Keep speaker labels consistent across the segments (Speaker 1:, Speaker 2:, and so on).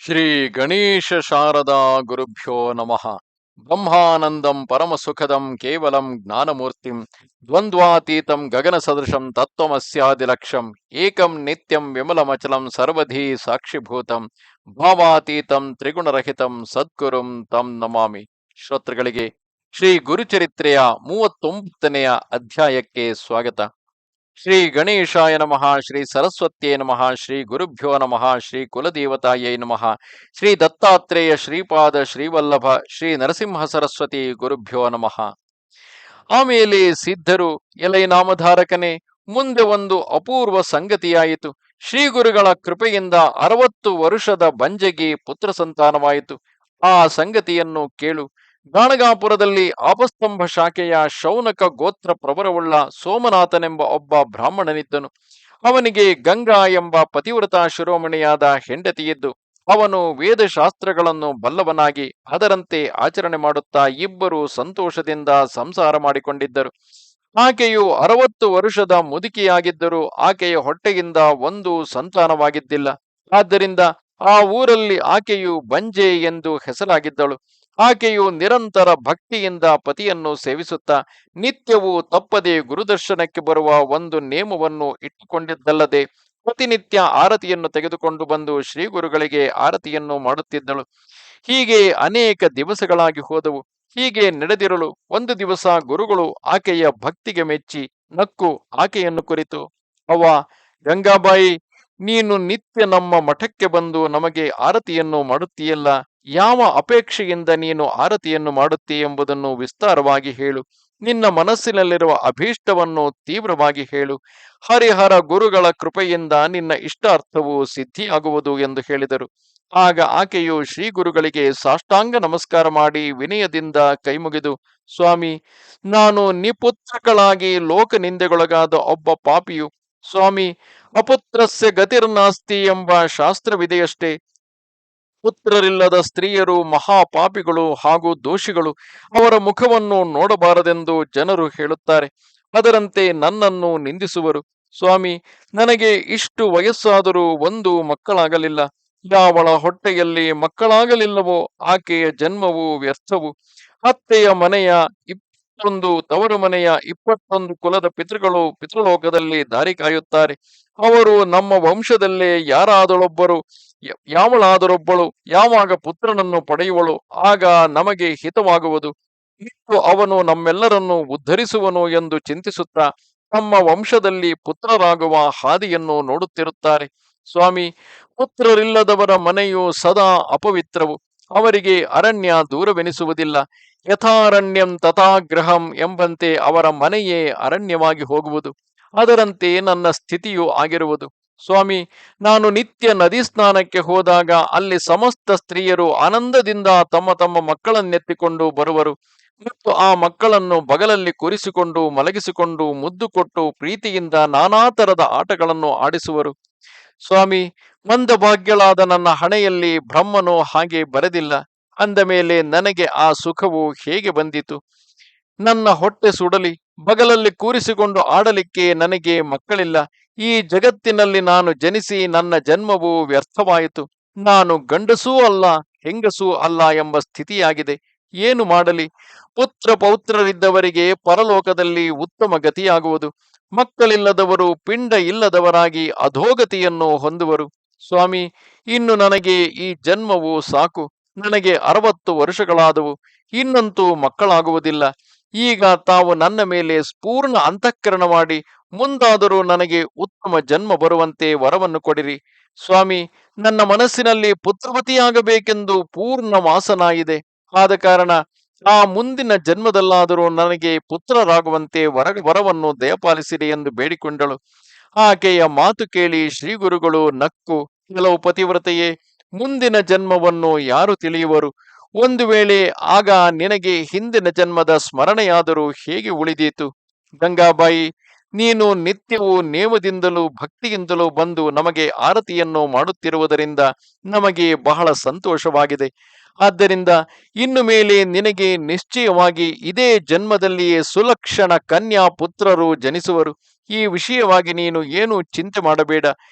Speaker 1: ಶ್ರೀ ಗಣೇಶ ಶಾರದಾ ಗುರುಭ್ಯೋ ನಮಃ. ಬ್ರಹ್ಮಾನಂದಂ ಪರಮಸುಖದಂ ಕೇವಲಂ ಜ್ಞಾನಮೂರ್ತಿಂ ದ್ವಂದ್ವಾತೀತಂ ಗಗನ ಸದೃಶಂ ತತ್ವಮಸ್ಯಾದಿಲಕ್ಷ್ಯಂ ಏಕಂ ನಿತ್ಯಂ ವಿಮಲಮಚಲಂ ಸರ್ವಧಿ ಸಾಕ್ಷಿಭೂತಂ ಭಾವಾತೀತಂ ತ್ರಿಗುಣರಹಿತಂ ಸದ್ಗುರುಂ ತಂ ನಮಾಮಿ. ಶ್ರೋತೃಗಳಿಗೆ ಶ್ರೀ ಗುರುಚರಿತ್ರೆಯ 39ನೆಯ ಅಧ್ಯಾಯಕ್ಕೆ ಸ್ವಾಗತ. ಶ್ರೀ ಗಣೇಶಾಯ ನಮಃ, ಶ್ರೀ ಸರಸ್ವತ್ಯೇ ನಮಃ, ಶ್ರೀ ಗುರುಭ್ಯೋ ನಮಃ, ಶ್ರೀ ಕುಲದೇವತಾಯೈ ನಮಃ, ಶ್ರೀ ದತ್ತಾತ್ರೇಯ ಶ್ರೀಪಾದ ಶ್ರೀವಲ್ಲಭ ಶ್ರೀ ನರಸಿಂಹ ಸರಸ್ವತಿ ಗುರುಭ್ಯೋ ನಮಃ. ಆಮೇಲೆ ಸಿದ್ಧರು, ಎಲೈ ನಾಮಧಾರಕನೇ, ಮುಂದೆ ಒಂದು ಅಪೂರ್ವ ಸಂಗತಿಯಾಯಿತು. ಶ್ರೀ ಗುರುಗಳ ಕೃಪೆಯಿಂದ 60 ವರುಷದ ಬಂಜೆಗೆ ಪುತ್ರ ಸಂತಾನವಾಯಿತು. ಆ ಸಂಗತಿಯನ್ನು ಕೇಳು. ಗಾಣಗಾಪುರದಲ್ಲಿ ಆಪಸ್ತಂಭ ಶಾಖೆಯ ಶೌನಕ ಗೋತ್ರ ಪ್ರವರವುಳ್ಳ ಸೋಮನಾಥನೆಂಬ ಒಬ್ಬ ಬ್ರಾಹ್ಮಣನಿದ್ದನು. ಅವನಿಗೆ ಗಂಗಾ ಎಂಬ ಪತಿವ್ರತ ಶಿರೋಮಣಿಯಾದ ಹೆಂಡತಿಯಿದ್ದು, ಅವನು ವೇದಶಾಸ್ತ್ರಗಳನ್ನು ಬಲ್ಲವನಾಗಿ ಅದರಂತೆ ಆಚರಣೆ ಮಾಡುತ್ತಾ ಇಬ್ಬರು ಸಂತೋಷದಿಂದ ಸಂಸಾರ ಮಾಡಿಕೊಂಡಿದ್ದರು. ಆಕೆಯು 60 ವರುಷದ ಮುದುಕಿಯಾಗಿದ್ದರೂ ಆಕೆಯ ಹೊಟ್ಟೆಯಿಂದ ಒಂದು ಸಂತಾನವಾಗಿದ್ದಿಲ್ಲ. ಆದ್ದರಿಂದ ಆ ಊರಲ್ಲಿ ಆಕೆಯು ಬಂಜೆ ಎಂದು ಹೆಸರಾಗಿದ್ದಳು. ಆಕೆಯು ನಿರಂತರ ಭಕ್ತಿಯಿಂದ ಪತಿಯನ್ನು ಸೇವಿಸುತ್ತಾ ನಿತ್ಯವೂ ತಪ್ಪದೆ ಗುರುದರ್ಶನಕ್ಕೆ ಬರುವ ಒಂದು ನೇಮವನ್ನು ಇಟ್ಟುಕೊಂಡಿದ್ದಲ್ಲದೆ ಪ್ರತಿನಿತ್ಯ ಆರತಿಯನ್ನು ತೆಗೆದುಕೊಂಡು ಬಂದು ಶ್ರೀ ಗುರುಗಳಿಗೆ ಆರತಿಯನ್ನು ಮಾಡುತ್ತಿದ್ದಳು. ಹೀಗೆ ಅನೇಕ ದಿವಸಗಳಾಗಿ ಹೋದವು. ಹೀಗೆ ನಡೆದಿರಲು ಒಂದು ದಿವಸ ಗುರುಗಳು ಆಕೆಯ ಭಕ್ತಿಗೆ ಮೆಚ್ಚಿ ನಕ್ಕು ಆಕೆಯನ್ನು ಕುರಿತು, ಅವ್ವ ಗಂಗಾಬಾಯಿ, ನೀನು ನಿತ್ಯ ನಮ್ಮ ಮಠಕ್ಕೆ ಬಂದು ನಮಗೆ ಆರತಿಯನ್ನು ಮಾಡುತ್ತೀಯಲ್ಲ, ಯಾವ ಅಪೇಕ್ಷೆಯಿಂದ ನೀನು ಆರತಿಯನ್ನು ಮಾಡುತ್ತೀ ಎಂಬುದನ್ನು ವಿಸ್ತಾರವಾಗಿ ಹೇಳು. ನಿನ್ನ ಮನಸ್ಸಿನಲ್ಲಿರುವ ಅಭೀಷ್ಟವನ್ನು ತೀವ್ರವಾಗಿ ಹೇಳು. ಹರಿಹರ ಗುರುಗಳ ಕೃಪೆಯಿಂದ ನಿನ್ನ ಇಷ್ಟಾರ್ಥವು ಸಿದ್ಧಿಯಾಗುವುದು ಎಂದು ಹೇಳಿದರು. ಆಗ ಆಕೆಯು ಶ್ರೀ ಗುರುಗಳಿಗೆ ಸಾಷ್ಟಾಂಗ ನಮಸ್ಕಾರ ಮಾಡಿ ವಿನಯದಿಂದ ಕೈಮುಗಿದು, ಸ್ವಾಮಿ, ನಾನು ನಿಪುತ್ರಕಳಾಗಿ ಲೋಕ ನಿಂದೆಗೊಳಗಾದ ಒಬ್ಬ ಪಾಪಿಯು. ಸ್ವಾಮಿ, ಅಪುತ್ರಸ್ಯ ಗತಿರ್ನಾಸ್ತಿ ಎಂಬ ಶಾಸ್ತ್ರವಿದೆಯಷ್ಟೇ. ಪುತ್ರರಿಲ್ಲದ ಸ್ತ್ರೀಯರು ಮಹಾಪಾಪಿಗಳು ಹಾಗೂ ದೋಷಿಗಳು. ಅವರ ಮುಖವನ್ನು ನೋಡಬಾರದೆಂದು ಜನರು ಹೇಳುತ್ತಾರೆ. ಅದರಂತೆ ನನ್ನನ್ನು ನಿಂದಿಸುವರು. ಸ್ವಾಮಿ, ನನಗೆ ಇಷ್ಟು ವಯಸ್ಸಾದರೂ ಒಂದು ಮಕ್ಕಳಾಗಲಿಲ್ಲ. ಯಾವಳ ಹೊಟ್ಟೆಯಲ್ಲಿ ಮಕ್ಕಳಾಗಲಿಲ್ಲವೋ ಆಕೆಯ ಜನ್ಮವು ವ್ಯರ್ಥವು. ಅತ್ತೆಯ ಮನೆಯ 21 ತವರು ಮನೆಯ 21 ಕುಲದ ಪಿತೃಗಳು ಪಿತೃಲೋಕದಲ್ಲಿ ದಾರಿ ಕಾಯುತ್ತಾರೆ. ಅವರು ನಮ್ಮ ವಂಶದಲ್ಲೇ ಯಾವಳಾದರೊಬ್ಬಳು ಯಾವಾಗ ಪುತ್ರನನ್ನು ಪಡೆಯುವಳು ಆಗ ನಮಗೆ ಹಿತವಾಗುವುದು. ಇಷ್ಟು ಅವನು ನಮ್ಮೆಲ್ಲರನ್ನು ಉದ್ಧರಿಸುವನು ಎಂದು ಚಿಂತಿಸುತ್ತಾ ತಮ್ಮ ವಂಶದಲ್ಲಿ ಪುತ್ರರಾಗುವ ಹಾದಿಯನ್ನು ನೋಡುತ್ತಿರುತ್ತಾರೆ. ಸ್ವಾಮಿ, ಪುತ್ರರಿಲ್ಲದವರ ಮನೆಯು ಸದಾ ಅಪವಿತ್ರವು. ಅವರಿಗೆ ಅರಣ್ಯ ದೂರವೆನಿಸುವುದಿಲ್ಲ. ಯಥಾರಣ್ಯಂ ತಥಾಗ್ರಹಂ ಎಂಬಂತೆ ಅವರ ಮನೆಯೇ ಅರಣ್ಯವಾಗಿ ಹೋಗುವುದು. ಅದರಂತೆ ನನ್ನ ಸ್ಥಿತಿಯು ಆಗಿರುವುದು. ಸ್ವಾಮಿ, ನಾನು ನಿತ್ಯ ನದಿ ಸ್ನಾನಕ್ಕೆ ಹೋದಾಗ ಅಲ್ಲಿ ಸಮಸ್ತ ಸ್ತ್ರೀಯರು ಆನಂದದಿಂದ ತಮ್ಮ ತಮ್ಮ ಮಕ್ಕಳನ್ನೆತ್ತಿಕೊಂಡು ಬರುವರು ಮತ್ತು ಆ ಮಕ್ಕಳನ್ನು ಬಗಲಲ್ಲಿ ಕೂರಿಸಿಕೊಂಡು ಮಲಗಿಸಿಕೊಂಡು ಮುದ್ದು ಕೊಟ್ಟು ಪ್ರೀತಿಯಿಂದ ನಾನಾ ತರದ ಆಟಗಳನ್ನು ಆಡಿಸುವರು. ಸ್ವಾಮಿ, ಮಂದಭಾಗ್ಯಳಾದ ನನ್ನ ಹಣೆಯಲ್ಲಿ ಬ್ರಹ್ಮನು ಹಾಗೆ ಬರೆದಿಲ್ಲ. ಅಂದ ಮೇಲೆ ನನಗೆ ಆ ಸುಖವು ಹೇಗೆ ಬಂದಿತು? ನನ್ನ ಹೊಟ್ಟೆ ಸುಡಲಿ, ಬಗಲಲ್ಲಿ ಕೂರಿಸಿಕೊಂಡು ಆಡಲಿಕ್ಕೆ ನನಗೆ ಮಕ್ಕಳಿಲ್ಲ. ಈ ಜಗತ್ತಿನಲ್ಲಿ ನಾನು ಜನಿಸಿ ನನ್ನ ಜನ್ಮವು ವ್ಯರ್ಥವಾಯಿತು. ನಾನು ಗಂಡಸೂ ಅಲ್ಲ ಹೆಂಗಸೂ ಅಲ್ಲ ಎಂಬ ಸ್ಥಿತಿಯಾಗಿದೆ. ಏನು ಮಾಡಲಿ? ಪುತ್ರ ಪೌತ್ರರಿದ್ದವರಿಗೆ ಪರಲೋಕದಲ್ಲಿ ಉತ್ತಮ ಗತಿಯಾಗುವುದು. ಮಕ್ಕಳಿಲ್ಲದವರು ಪಿಂಡ ಇಲ್ಲದವರಾಗಿ ಅಧೋಗತಿಯನ್ನು ಹೊಂದುವರು. ಸ್ವಾಮಿ, ಇನ್ನು ನನಗೆ ಈ ಜನ್ಮವು ಸಾಕು. ನನಗೆ 60 ವರ್ಷಗಳಾದವು. ಇನ್ನಂತೂ ಮಕ್ಕಳಾಗುವುದಿಲ್ಲ. ಈಗ ತಾವು ನನ್ನ ಮೇಲೆ ಪೂರ್ಣ ಅಂತಃಕರಣ ಮಾಡಿ ಮುಂದಾದರೂ ನನಗೆ ಉತ್ತಮ ಜನ್ಮ ಬರುವಂತೆ ವರವನ್ನು ಕೊಡಿರಿ. ಸ್ವಾಮಿ, ನನ್ನ ಮನಸ್ಸಿನಲ್ಲಿ ಪುತ್ರವತಿಯಾಗಬೇಕೆಂದು ಪೂರ್ಣ ವಾಸನ ಇದೆ. ಆದ ಕಾರಣ ಆ ಮುಂದಿನ ಜನ್ಮದಲ್ಲಾದರೂ ನನಗೆ ಪುತ್ರರಾಗುವಂತೆ ವರವನ್ನು ದಯಪಾಲಿಸಿರಿ ಎಂದು ಬೇಡಿಕೊಂಡಳು. ಆಕೆಯ ಮಾತು ಕೇಳಿ ಶ್ರೀ ಗುರುಗಳು ನಕ್ಕು, ಕೆಲವು ಪತಿವ್ರತೆಯೇ, ಮುಂದಿನ ಜನ್ಮವನ್ನು ಯಾರು ತಿಳಿಯುವರು? ಒಂದು ವೇಳೆ ಆಗ ನಿನಗೆ ಹಿಂದಿನ ಜನ್ಮದ ಸ್ಮರಣೆಯಾದರೂ ಹೇಗೆ ಉಳಿದೀತು? ಗಂಗಾಬಾಯಿ, ನೀನು ನಿತ್ಯವೂ ನೇಮದಿಂದಲೂ ಭಕ್ತಿಯಿಂದಲೂ ಬಂದು ನಮಗೆ ಆರತಿಯನ್ನು ಮಾಡುತ್ತಿರುವುದರಿಂದ ನಮಗೆ ಬಹಳ ಸಂತೋಷವಾಗಿದೆ. ಆದ್ದರಿಂದ ಇನ್ನು ಮೇಲೆ ನಿನಗೆ ನಿಶ್ಚಯವಾಗಿ ಇದೇ ಜನ್ಮದಲ್ಲಿಯೇ ಸುಲಕ್ಷಣ ಕನ್ಯಾ ಪುತ್ರರು ಜನಿಸುವರು. ಈ ವಿಷಯವಾಗಿ ನೀನು ಏನು ಚಿಂತೆ ಮಾಡಬೇಡ.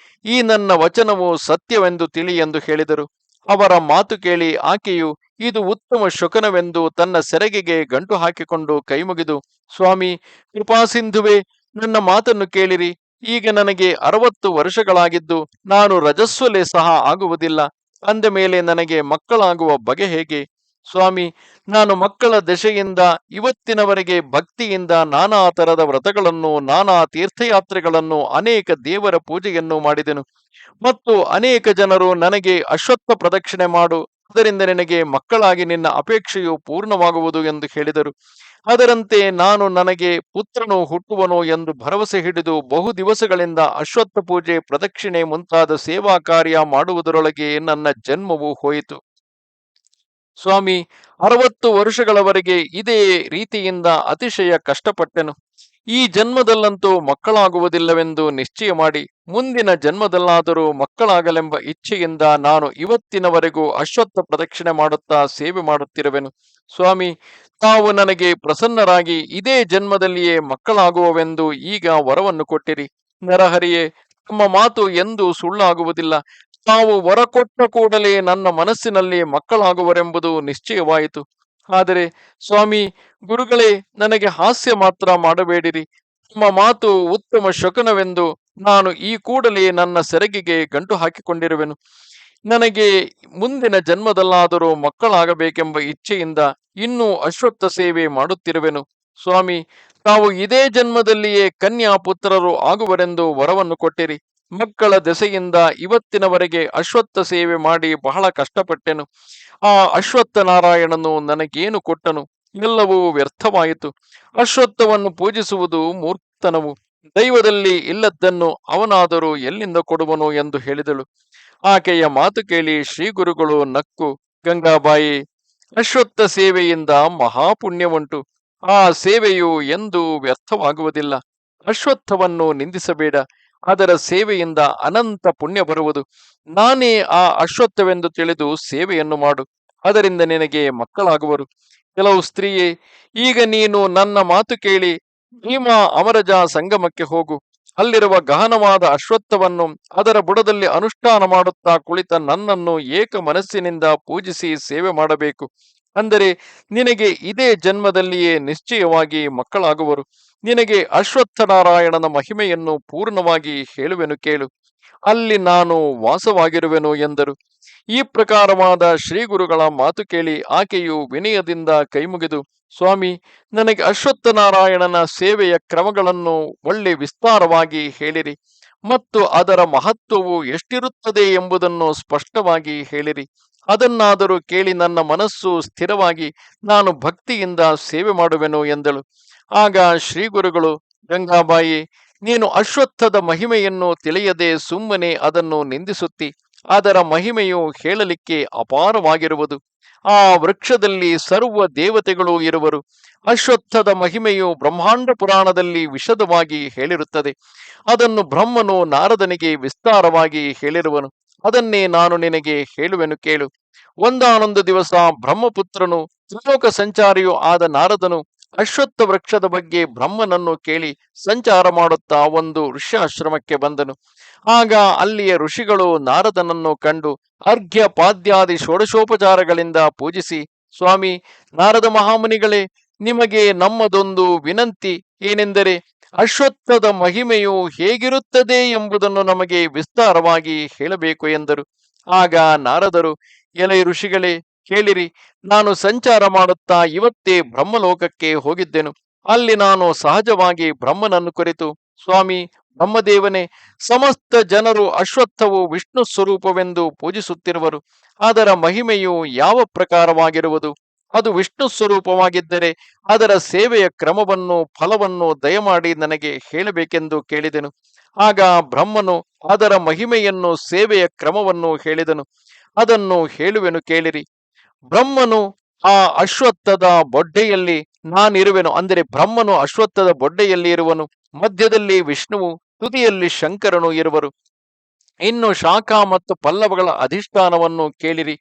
Speaker 1: ಈ ನನ್ನ ವಚನವು ಸತ್ಯವೆಂದು ತಿಳಿ ಎಂದು ಹೇಳಿದರು. ಅವರ ಮಾತು ಕೇಳಿ ಆಕೆಯು ಇದು ಉತ್ತಮ ಶಕುನವೆಂದು ತನ್ನ ಸೆರಗಿಗೆ ಗಂಟು ಹಾಕಿಕೊಂಡು ಕೈಮುಗಿದು, ಸ್ವಾಮಿ ಕೃಪಾಸಿಂಧುವೆ, ನನ್ನ ಮಾತನ್ನು ಕೇಳಿರಿ. ಈಗ ನನಗೆ 60 ವರ್ಷಗಳಾಗಿದ್ದು ನಾನು ರಜಸ್ವಲೆ ಸಹ ಆಗುವುದಿಲ್ಲ. ಅಂದ ಮೇಲೆ ನನಗೆ ಮಕ್ಕಳಾಗುವ ಬಗೆ ಹೇಗೆ? ಸ್ವಾಮಿ, ನಾನು ಮಕ್ಕಳ ದಶೆಯಿಂದ ಇವತ್ತಿನವರೆಗೆ ಭಕ್ತಿಯಿಂದ ನಾನಾ ತರದ ವ್ರತಗಳನ್ನು, ನಾನಾ ತೀರ್ಥಯಾತ್ರೆಗಳನ್ನು, ಅನೇಕ ದೇವರ ಪೂಜೆಯನ್ನು ಮಾಡಿದೆನು. ಮತ್ತು ಅನೇಕ ಜನರು ನನಗೆ ಅಶ್ವತ್ಥ ಪ್ರದಕ್ಷಿಣೆ ಮಾಡು, ಅದರಿಂದ ನಿನಗೆ ಮಕ್ಕಳಾಗಿ ನಿನ್ನ ಅಪೇಕ್ಷೆಯು ಪೂರ್ಣವಾಗುವುದು ಎಂದು ಹೇಳಿದರು. ಅದರಂತೆ ನಾನು ನನಗೆ ಪುತ್ರನು ಹುಟ್ಟುವನು ಎಂದು ಭರವಸೆ ಹಿಡಿದು ಬಹು ದಿವಸಗಳಿಂದ ಅಶ್ವತ್ಥ ಪೂಜೆ, ಪ್ರದಕ್ಷಿಣೆ ಮುಂತಾದ ಸೇವಾ ಕಾರ್ಯ ಮಾಡುವುದರೊಳಗೆ ನನ್ನ ಜನ್ಮವು ಹೋಯಿತು. ಸ್ವಾಮಿ, 60 ವರ್ಷಗಳವರೆಗೆ ಇದೇ ರೀತಿಯಿಂದ ಅತಿಶಯ ಕಷ್ಟಪಟ್ಟೆನು. ಈ ಜನ್ಮದಲ್ಲಂತೂ ಮಕ್ಕಳಾಗುವುದಿಲ್ಲವೆಂದು ನಿಶ್ಚಯ ಮಾಡಿ ಮುಂದಿನ ಜನ್ಮದಲ್ಲಾದರೂ ಮಕ್ಕಳಾಗಲೆಂಬ ಇಚ್ಛೆಯಿಂದ ನಾನು ಇವತ್ತಿನವರೆಗೂ ಅಶ್ವತ್ಥ ಪ್ರದಕ್ಷಿಣೆ ಮಾಡುತ್ತಾ ಸೇವೆ ಮಾಡುತ್ತಿರುವೆನು. ಸ್ವಾಮಿ, ತಾವು ನನಗೆ ಪ್ರಸನ್ನರಾಗಿ ಇದೇ ಜನ್ಮದಲ್ಲಿಯೇ ಮಕ್ಕಳಾಗುವವೆಂದು ಈಗ ವರವನ್ನು ಕೊಟ್ಟಿರಿ. ನರಹರಿಯೇ, ತಮ್ಮ ಮಾತು ಎಂದೂ ಸುಳ್ಳಾಗುವುದಿಲ್ಲ. ತಾವು ವರ ಕೊಟ್ಟ ಕೂಡಲೇ ನನ್ನ ಮನಸ್ಸಿನಲ್ಲಿ ಮಕ್ಕಳಾಗುವರೆಂಬುದು ನಿಶ್ಚಯವಾಯಿತು. ಆದರೆ ಸ್ವಾಮಿ, ಗುರುಗಳೇ, ನನಗೆ ಹಾಸ್ಯ ಮಾತ್ರ ಮಾಡಬೇಡಿರಿ. ನಿಮ್ಮ ಮಾತು ಉತ್ತಮ ಶಕುನವೆಂದು ನಾನು ಈ ಕೂಡಲೇ ನನ್ನ ಸೆರಗಿಗೆ ಗಂಟು ಹಾಕಿಕೊಂಡಿರುವೆನು. ನನಗೆ ಮುಂದಿನ ಜನ್ಮದಲ್ಲಾದರೂ ಮಕ್ಕಳಾಗಬೇಕೆಂಬ ಇಚ್ಛೆಯಿಂದ ಇನ್ನೂ ಅಶ್ವತ್ಥ ಸೇವೆ ಮಾಡುತ್ತಿರುವೆನು. ಸ್ವಾಮಿ, ತಾವು ಇದೇ ಜನ್ಮದಲ್ಲಿಯೇ ಕನ್ಯಾ ಪುತ್ರರು ಆಗುವರೆಂದು ವರವನ್ನು ಕೊಟ್ಟಿರಿ. ಮಕ್ಕಳ ದೆಸೆಯಿಂದ ಇವತ್ತಿನವರೆಗೆ ಅಶ್ವತ್ಥ ಸೇವೆ ಮಾಡಿ ಬಹಳ ಕಷ್ಟಪಟ್ಟೆನು. ಆ ಅಶ್ವತ್ಥ ನಾರಾಯಣನು ನನಗೇನು ಕೊಟ್ಟನು? ಎಲ್ಲವೂ ವ್ಯರ್ಥವಾಯಿತು. ಅಶ್ವತ್ಥವನ್ನು ಪೂಜಿಸುವುದು ಮೂರ್ಖತನವು. ದೈವದಲ್ಲಿ ಇಲ್ಲದ್ದನ್ನು ಅವನಾದರೂ ಎಲ್ಲಿಂದ ಕೊಡುವನು ಎಂದು ಹೇಳಿದಳು. ಆಕೆಯ ಮಾತು ಕೇಳಿ ಶ್ರೀ ಗುರುಗಳು ನಕ್ಕು, ಗಂಗಾಬಾಯಿ, ಅಶ್ವತ್ಥ ಸೇವೆಯಿಂದ ಮಹಾಪುಣ್ಯವುಂಟು. ಆ ಸೇವೆಯು ಎಂದೂ ವ್ಯರ್ಥವಾಗುವುದಿಲ್ಲ. ಅಶ್ವತ್ಥವನ್ನು ನಿಂದಿಸಬೇಡ. ಅದರ ಸೇವೆಯಿಂದ ಅನಂತ ಪುಣ್ಯ ಬರುವುದು. ನಾನೇ ಆ ಅಶ್ವತ್ಥವೆಂದು ತಿಳಿದು ಸೇವೆಯನ್ನು ಮಾಡು. ಅದರಿಂದ ನಿನಗೆ ಮಕ್ಕಳಾಗುವರು. ಕೆಲವು ಸ್ತ್ರೀಯೇ, ಈಗ ನೀನು ನನ್ನ ಮಾತು ಕೇಳಿ ಭೀಮಾ ಅಮರಜ ಸಂಗಮಕ್ಕೆ ಹೋಗು. ಅಲ್ಲಿರುವ ಗಹನವಾದ ಅಶ್ವತ್ಥವನ್ನು ಅದರ ಬುಡದಲ್ಲಿ ಅನುಷ್ಠಾನ ಮಾಡುತ್ತಾ ಕುಳಿತ ನನ್ನನ್ನು ಏಕ ಮನಸ್ಸಿನಿಂದ ಪೂಜಿಸಿ ಸೇವೆ ಮಾಡಬೇಕು. ಅಂದರೆ ನಿನಗೆ ಇದೇ ಜನ್ಮದಲ್ಲಿಯೇ ನಿಶ್ಚಯವಾಗಿ ಮಕ್ಕಳಾಗುವರು. ನಿನಗೆ ಅಶ್ವತ್ಥನಾರಾಯಣನ ಮಹಿಮೆಯನ್ನು ಪೂರ್ಣವಾಗಿ ಹೇಳುವೆನು ಕೇಳು. ಅಲ್ಲಿ ನಾನು ವಾಸವಾಗಿರುವೆನು ಎಂದರು. ಈ ಪ್ರಕಾರವಾದ ಶ್ರೀ ಗುರುಗಳ ಮಾತು ಕೇಳಿ ಆಕೆಯು ವಿನಯದಿಂದ ಕೈಮುಗಿದು, ಸ್ವಾಮಿ, ನನಗೆ ಅಶ್ವತ್ಥನಾರಾಯಣನ ಸೇವೆಯ ಕ್ರಮಗಳನ್ನು ಒಳ್ಳೆ ವಿಸ್ತಾರವಾಗಿ ಹೇಳಿರಿ ಮತ್ತು ಅದರ ಮಹತ್ವವು ಎಷ್ಟಿರುತ್ತದೆ ಎಂಬುದನ್ನು ಸ್ಪಷ್ಟವಾಗಿ ಹೇಳಿರಿ. ಅದನ್ನಾದರೂ ಕೇಳಿ ನನ್ನ ಮನಸ್ಸು ಸ್ಥಿರವಾಗಿ ನಾನು ಭಕ್ತಿಯಿಂದ ಸೇವೆ ಮಾಡುವೆನು ಎಂದಳು. ಆಗ ಶ್ರೀ ಗುರುಗಳು, ಗಂಗಾಬಾಯಿ, ನೀನು ಅಶ್ವತ್ಥದ ಮಹಿಮೆಯನ್ನು ತಿಳಿಯದೆ ಸುಮ್ಮನೆ ಅದನ್ನು ನಿಂದಿಸುತ್ತಿ. ಅದರ ಮಹಿಮೆಯು ಹೇಳಲಿಕ್ಕೆ ಅಪಾರವಾಗಿರುವುದು. ಆ ವೃಕ್ಷದಲ್ಲಿ ಸರ್ವ ದೇವತೆಗಳು ಇರುವರು. ಅಶ್ವತ್ಥದ ಮಹಿಮೆಯು ಬ್ರಹ್ಮಾಂಡ ಪುರಾಣದಲ್ಲಿ ವಿಶದವಾಗಿ ಹೇಳಿರುತ್ತದೆ. ಅದನ್ನು ಬ್ರಹ್ಮನು ನಾರದನಿಗೆ ವಿಸ್ತಾರವಾಗಿ ಹೇಳಿರುವನು. ಅದನ್ನೇ ನಾನು ನಿನಗೆ ಹೇಳುವೆನು ಕೇಳು. ಒಂದಾನೊಂದು ದಿವಸ ಬ್ರಹ್ಮಪುತ್ರನು ತ್ರಿಲೋಕ ಸಂಚಾರಿಯೂ ಆದ ನಾರದನು ಅಶ್ವತ್ಥ ವೃಕ್ಷದ ಬಗ್ಗೆ ಬ್ರಹ್ಮನನ್ನು ಕೇಳಿ ಸಂಚಾರ ಮಾಡುತ್ತಾ ಒಂದು ಋಷ್ಯಾಶ್ರಮಕ್ಕೆ ಬಂದನು. ಆಗ ಅಲ್ಲಿಯ ಋಷಿಗಳು ನಾರದನನ್ನು ಕಂಡು ಅರ್ಘ್ಯ ಪಾದ್ಯಾದಿ ಷೋಡಶೋಪಚಾರಗಳಿಂದ ಪೂಜಿಸಿ, ಸ್ವಾಮಿ ನಾರದ ಮಹಾಮುನಿಗಳೇ, ನಿಮಗೆ ನಮ್ಮದೊಂದು ವಿನಂತಿ ಏನೆಂದರೆ ಅಶ್ವತ್ಥದ ಮಹಿಮೆಯು ಹೇಗಿರುತ್ತದೆ ಎಂಬುದನ್ನು ನಮಗೆ ವಿಸ್ತಾರವಾಗಿ ಹೇಳಬೇಕು ಎಂದರು. ಆಗ ನಾರದರು, ಎಲೆ ಋಷಿಗಳೇ, ಕೇಳಿರಿ. ನಾನು ಸಂಚಾರ ಮಾಡುತ್ತಾ ಇವತ್ತೇ ಬ್ರಹ್ಮಲೋಕಕ್ಕೆ ಹೋಗಿದ್ದೆನು. ಅಲ್ಲಿ ನಾನು ಸಹಜವಾಗಿ ಬ್ರಹ್ಮನನ್ನು ಕುರಿತು, ಸ್ವಾಮಿ ಬ್ರಹ್ಮದೇವನೇ, ಸಮಸ್ತ ಜನರು ಅಶ್ವತ್ಥವು ವಿಷ್ಣು ಸ್ವರೂಪವೆಂದು ಪೂಜಿಸುತ್ತಿರುವರು. ಅದರ ಮಹಿಮೆಯು ಯಾವ ಪ್ರಕಾರವಾಗಿರುವುದು? ಅದು ವಿಷ್ಣು ಸ್ವರೂಪವಾಗಿದ್ದರೆ ಅದರ ಸೇವೆಯ ಕ್ರಮವನ್ನು ಫಲವನ್ನು ದಯಮಾಡಿ ನನಗೆ ಹೇಳಬೇಕೆಂದು ಕೇಳಿದೆನು. ಆಗ ಬ್ರಹ್ಮನು ಅದರ ಮಹಿಮೆಯನ್ನು ಸೇವೆಯ ಕ್ರಮವನ್ನು ಹೇಳಿದನು. ಅದನ್ನು ಹೇಳುವೆನು ಕೇಳಿರಿ. ಬ್ರಹ್ಮನು ಆ ಅಶ್ವತ್ಥದ ಬೊಡ್ಡೆಯಲ್ಲಿ ನಾನಿರುವೆನು. ಅಂದರೆ ಬ್ರಹ್ಮನು ಅಶ್ವತ್ಥದ ಬೊಡ್ಡೆಯಲ್ಲಿ ಇರುವನು. ಮಧ್ಯದಲ್ಲಿ ವಿಷ್ಣುವು, ತುದಿಯಲ್ಲಿ ಶಂಕರನು ಇರುವರು. ಇನ್ನು ಶಾಖಾ ಮತ್ತು ಪಲ್ಲವಗಳ ಅಧಿಷ್ಠಾನವನ್ನು ಕೇಳಿರಿ.